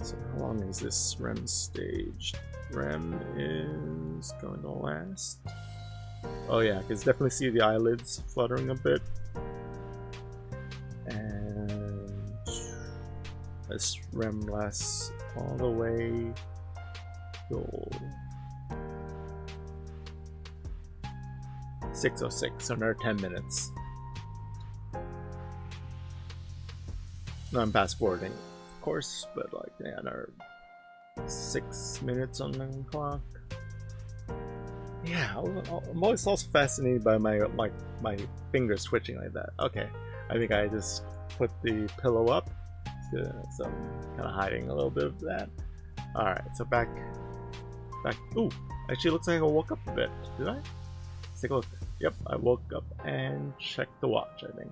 So how long is this REM stage? REM is going to last. Oh yeah, I can definitely see the eyelids fluttering a bit. And this REM lasts all the way till 6:06, so another 10 minutes. No, I'm fast forwarding, of course, but like, yeah, another 6 minutes on the clock. Yeah, I'm always also fascinated by my fingers twitching like that. Okay, I think I just put the pillow up, so I'm kind of hiding a little bit of that. All right, so back. Ooh, actually, it looks like I woke up a bit. Did I? Let's take a look. Yep, I woke up and checked the watch. I think.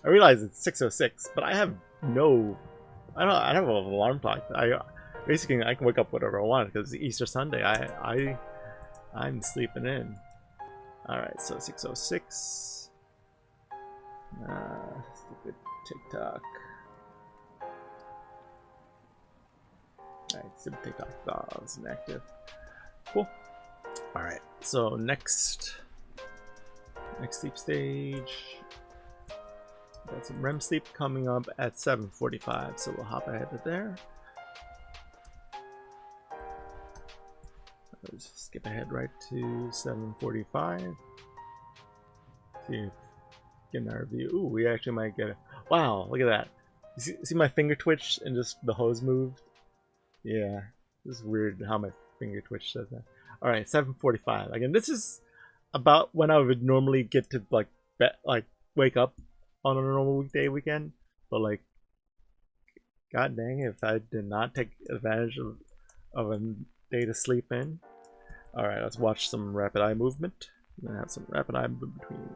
I realize it's 6:06, but I have no. I don't have an alarm clock. Basically, I can wake up whatever I want because it's Easter Sunday. I'm sleeping in. All right, so 6:06. Stupid TikTok. Alright, stupid TikTok wasn't active. Cool. All right, so next sleep stage. Got some REM sleep coming up at 7:45, so we'll hop ahead to there. Let's skip ahead right to 7:45. See if get another view. Ooh, we actually might get it. Wow, look at that. You see my finger twitch and just the hose moved? Yeah, this is weird how my finger twitch does that. Alright, 7:45. Again, this is about when I would normally get to like wake up on a normal weekend. But like, god dang it, if I did not take advantage of a day to sleep in. Alright, let's watch some rapid eye movement. I'm gonna have some rapid eye movement between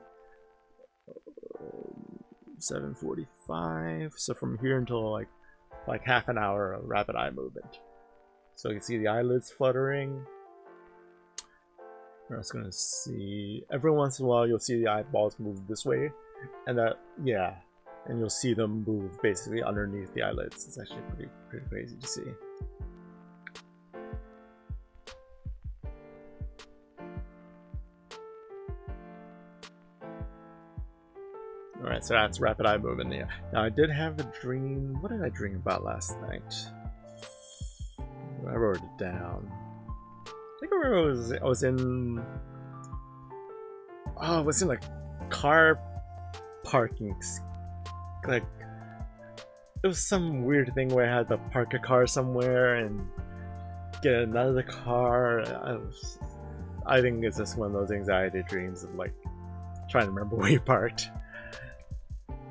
7:45. So from here until like half an hour of rapid eye movement. So you can see the eyelids fluttering. We're also gonna see every once in a while you'll see the eyeballs move this way, and yeah, and you'll see them move basically underneath the eyelids. It's actually pretty crazy to see. Alright, so that's rapid eye movement. Yeah. Now I did have a dream. What did I dream about last night? I wrote it down. I think I remember I was in. Oh, I was in like car parking. Like it was some weird thing where I had to park a car somewhere and get another car. I think it's just one of those anxiety dreams of like trying to remember where you parked.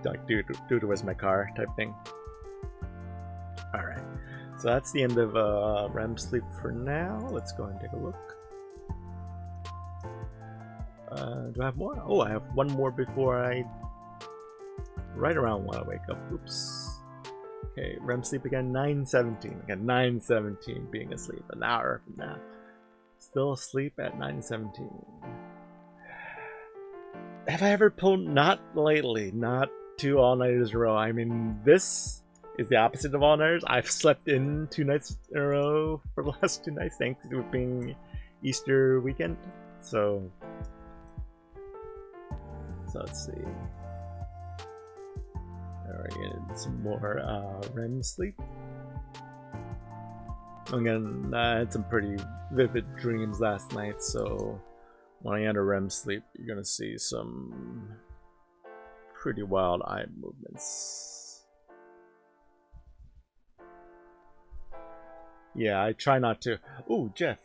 Like, dude, where's my car type thing. Alright, so that's the end of REM sleep for now. Let's go and take a look. Do I have more? Oh, I have one more before right around when I wake up. Oops. Okay, REM sleep again, 9:17. Again, 9:17 being asleep, an hour from now. Still asleep at 9:17. Have I ever pulled? Not lately, not 2 all-nighters in a row. I mean, this is the opposite of all-nighters. I've slept in 2 nights in a row for the last 2 nights, thanks to it being Easter weekend. So let's see. Alright, getting some more REM sleep. Again, I had some pretty vivid dreams last night, so when I enter REM sleep, you're gonna see some pretty wild eye movements. Yeah, I try not to. Oh, Jeff,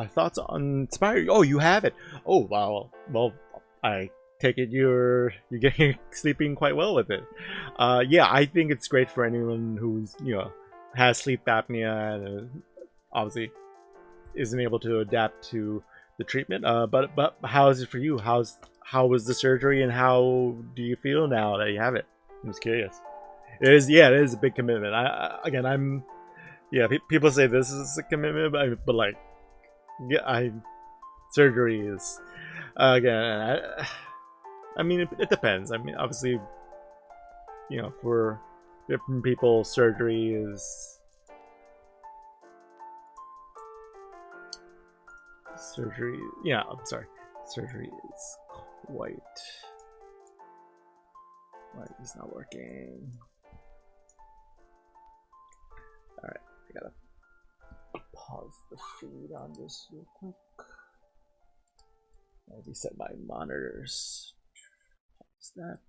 thoughts on Inspire? Oh, you have it. Oh, wow. Well, I take it you're getting sleeping quite well with it. Yeah, I think it's great for anyone who's has sleep apnea and obviously isn't able to adapt to the treatment. But how is it for you? How was the surgery and how do you feel now that you have it? I'm just curious. It is a big commitment. People say this is a commitment, but like, yeah, surgery is again. I mean, it depends. I mean, obviously, for different people, surgery is Yeah, I'm sorry. Surgery is quite. Why is not working? All right, I gotta pause the feed on this real quick. I'll reset my monitors. Pause that.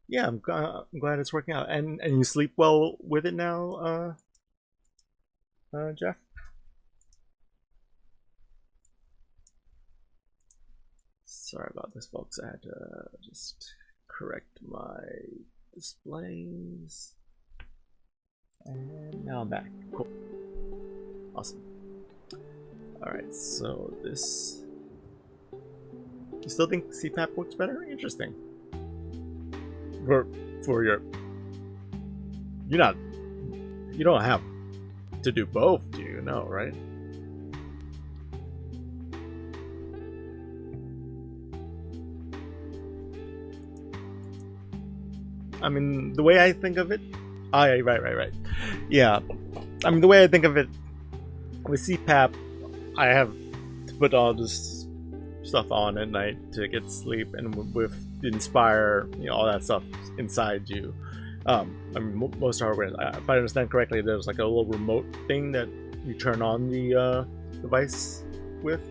Yeah, I'm glad it's working out. And you sleep well with it now, Jeff? Sorry about this, folks. I had to just correct my displays. And now I'm back. Cool. Awesome. Alright, so this... You still think CPAP works better? Interesting. For your... You don't have to do both, do you know, right? I mean, the way I think of it... Oh, yeah, right. Yeah. I mean, the way I think of it, with CPAP, I have to put all this stuff on at night to get sleep, and with Inspire, all that stuff inside you. I mean, most hardware, if I understand correctly, there's like a little remote thing that you turn on the device with.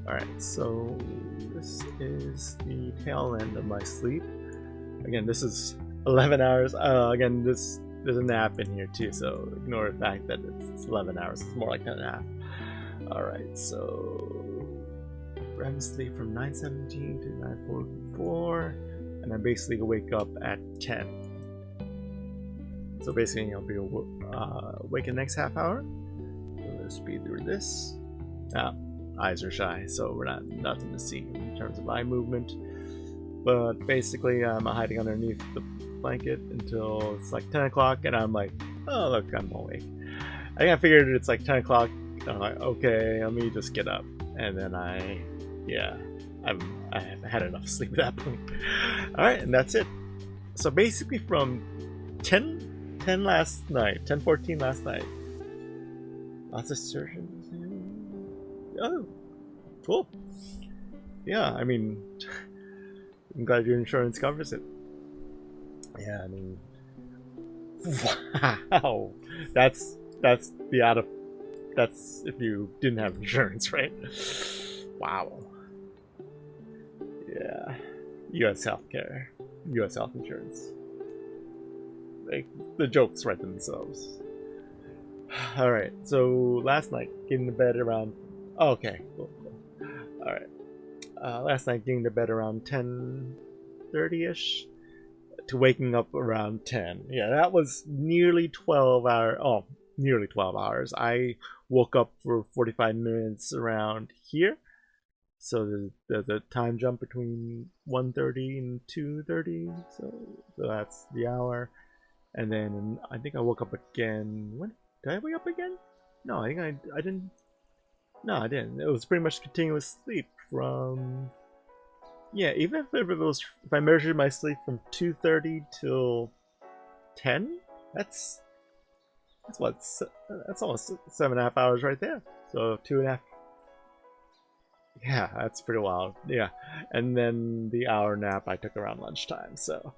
Alright, so this is the tail end of my sleep. Again, this is 11 hours. Again, there's a nap in here too, so ignore the fact that it's 11 hours. It's more like 10 and a half. Alright, so REM sleep from 9:17 to 9:44, and I basically wake up at 10. So basically, I'll be awake the next half hour. So let's speed through this. Eyes are shy, so we're nothing to see in terms of eye movement. But basically, I'm hiding underneath the blanket until it's like 10 o'clock, and I'm like, oh look, I'm awake. I think I figured it's like 10 o'clock. I'm like, okay, let me just get up, and then I've had enough sleep at that point. All right, and that's it. So basically, from 10 last night, 10:14 last night. Lots of surgeons. Oh, cool. Yeah, I mean, I'm glad your insurance covers it. Yeah, I mean, wow, that's if you didn't have insurance, right? Wow. Yeah, U.S. healthcare, U.S. health insurance. Like, the jokes write themselves. All right, so last night, getting to bed around. Oh, okay, cool. All right. Last night, getting to bed around 10:30ish to waking up around 10. Yeah, that was nearly 12 hours. Oh, nearly 12 hours. I woke up for 45 minutes around here. So there's a time jump between 1:30 and 2:30. So that's the hour. And then I think I woke up again. When did I wake up again? No, I think I didn't. No, I didn't. It was pretty much continuous sleep from. Yeah, even if I measured my sleep from 2:30 till 10, that's almost 7.5 hours right there. So 2.5. Yeah, that's pretty wild. Yeah, and then the hour nap I took around lunchtime. So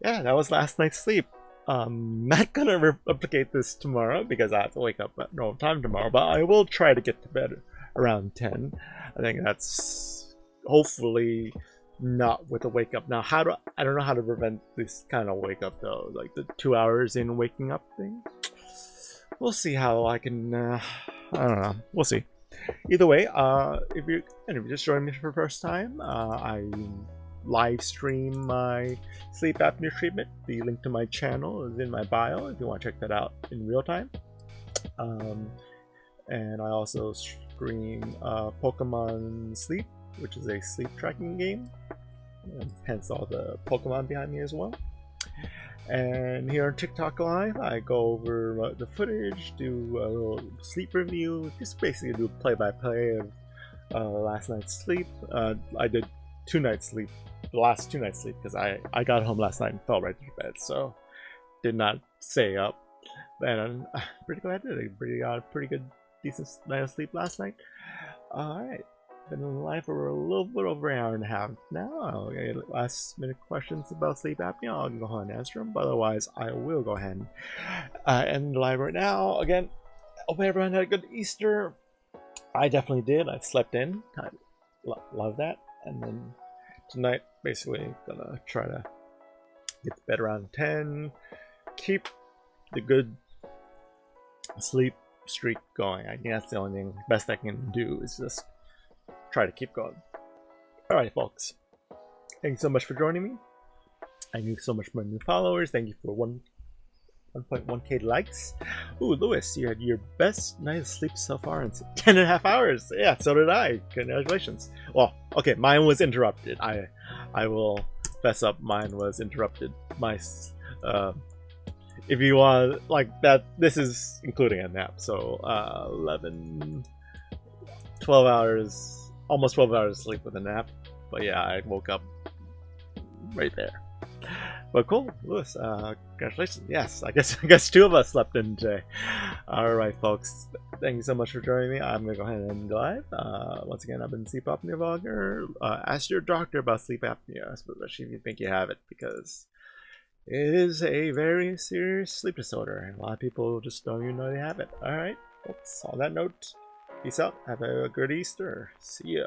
yeah, that was last night's sleep. Not gonna replicate this tomorrow because I have to wake up at normal time tomorrow, but I will try to get to bed around 10. I think that's hopefully not with a wake up. Now, I don't know how to prevent this kind of wake up though, like the 2 hours in waking up thing. We'll see how I can. I don't know. We'll see. Either way, if you just joined me for the first time, I live stream my sleep apnea treatment. The link to my channel is in my bio if you want to check that out in real time. And I also stream Pokemon Sleep, which is a sleep tracking game, and hence all the Pokemon behind me as well. And here on TikTok Live, I go over the footage, do a little sleep review, just basically do play-by-play of last night's sleep. I did 2 nights sleep, the last 2 nights sleep, because I got home last night and fell right to bed, so did not stay up. And I'm pretty glad I did a pretty good, decent night of sleep last night. Alright. Been in live for a little bit over an hour and a half now. I'll get last minute questions about sleep apnea. I'll go ahead and answer them. But otherwise, I will go ahead and end the live right now. Again, hope everyone had a good Easter. I definitely did. I slept in. I love that. And then tonight, basically, gonna try to get to bed around 10. Keep the good sleep streak going. I think that's the only thing best I can do is just try to keep going. Alright, folks. Thank you so much for joining me. Thank you so much for my new followers. Thank you for 1.1k likes. Ooh, Lewis, you had your best night of sleep so far in 10.5 hours. Yeah, so did I. Congratulations. Well, okay, mine was interrupted. I will fess up, mine was interrupted. My if you want like that, this is including a nap. So 12 hours. Almost 12 hours of sleep with a nap, but yeah, I woke up right there. But cool, Lewis, congratulations. Yes, I guess 2 of us slept in today. Alright, folks, thank you so much for joining me. I'm gonna go ahead and end the live. Once again, I've been Sleep Apnea Vlogger. Ask your doctor about sleep apnea, especially if you think you have it, because It is a very serious sleep disorder, and a lot of people just don't even know they have it. Alright, on that note, peace out, have a good Easter, see ya.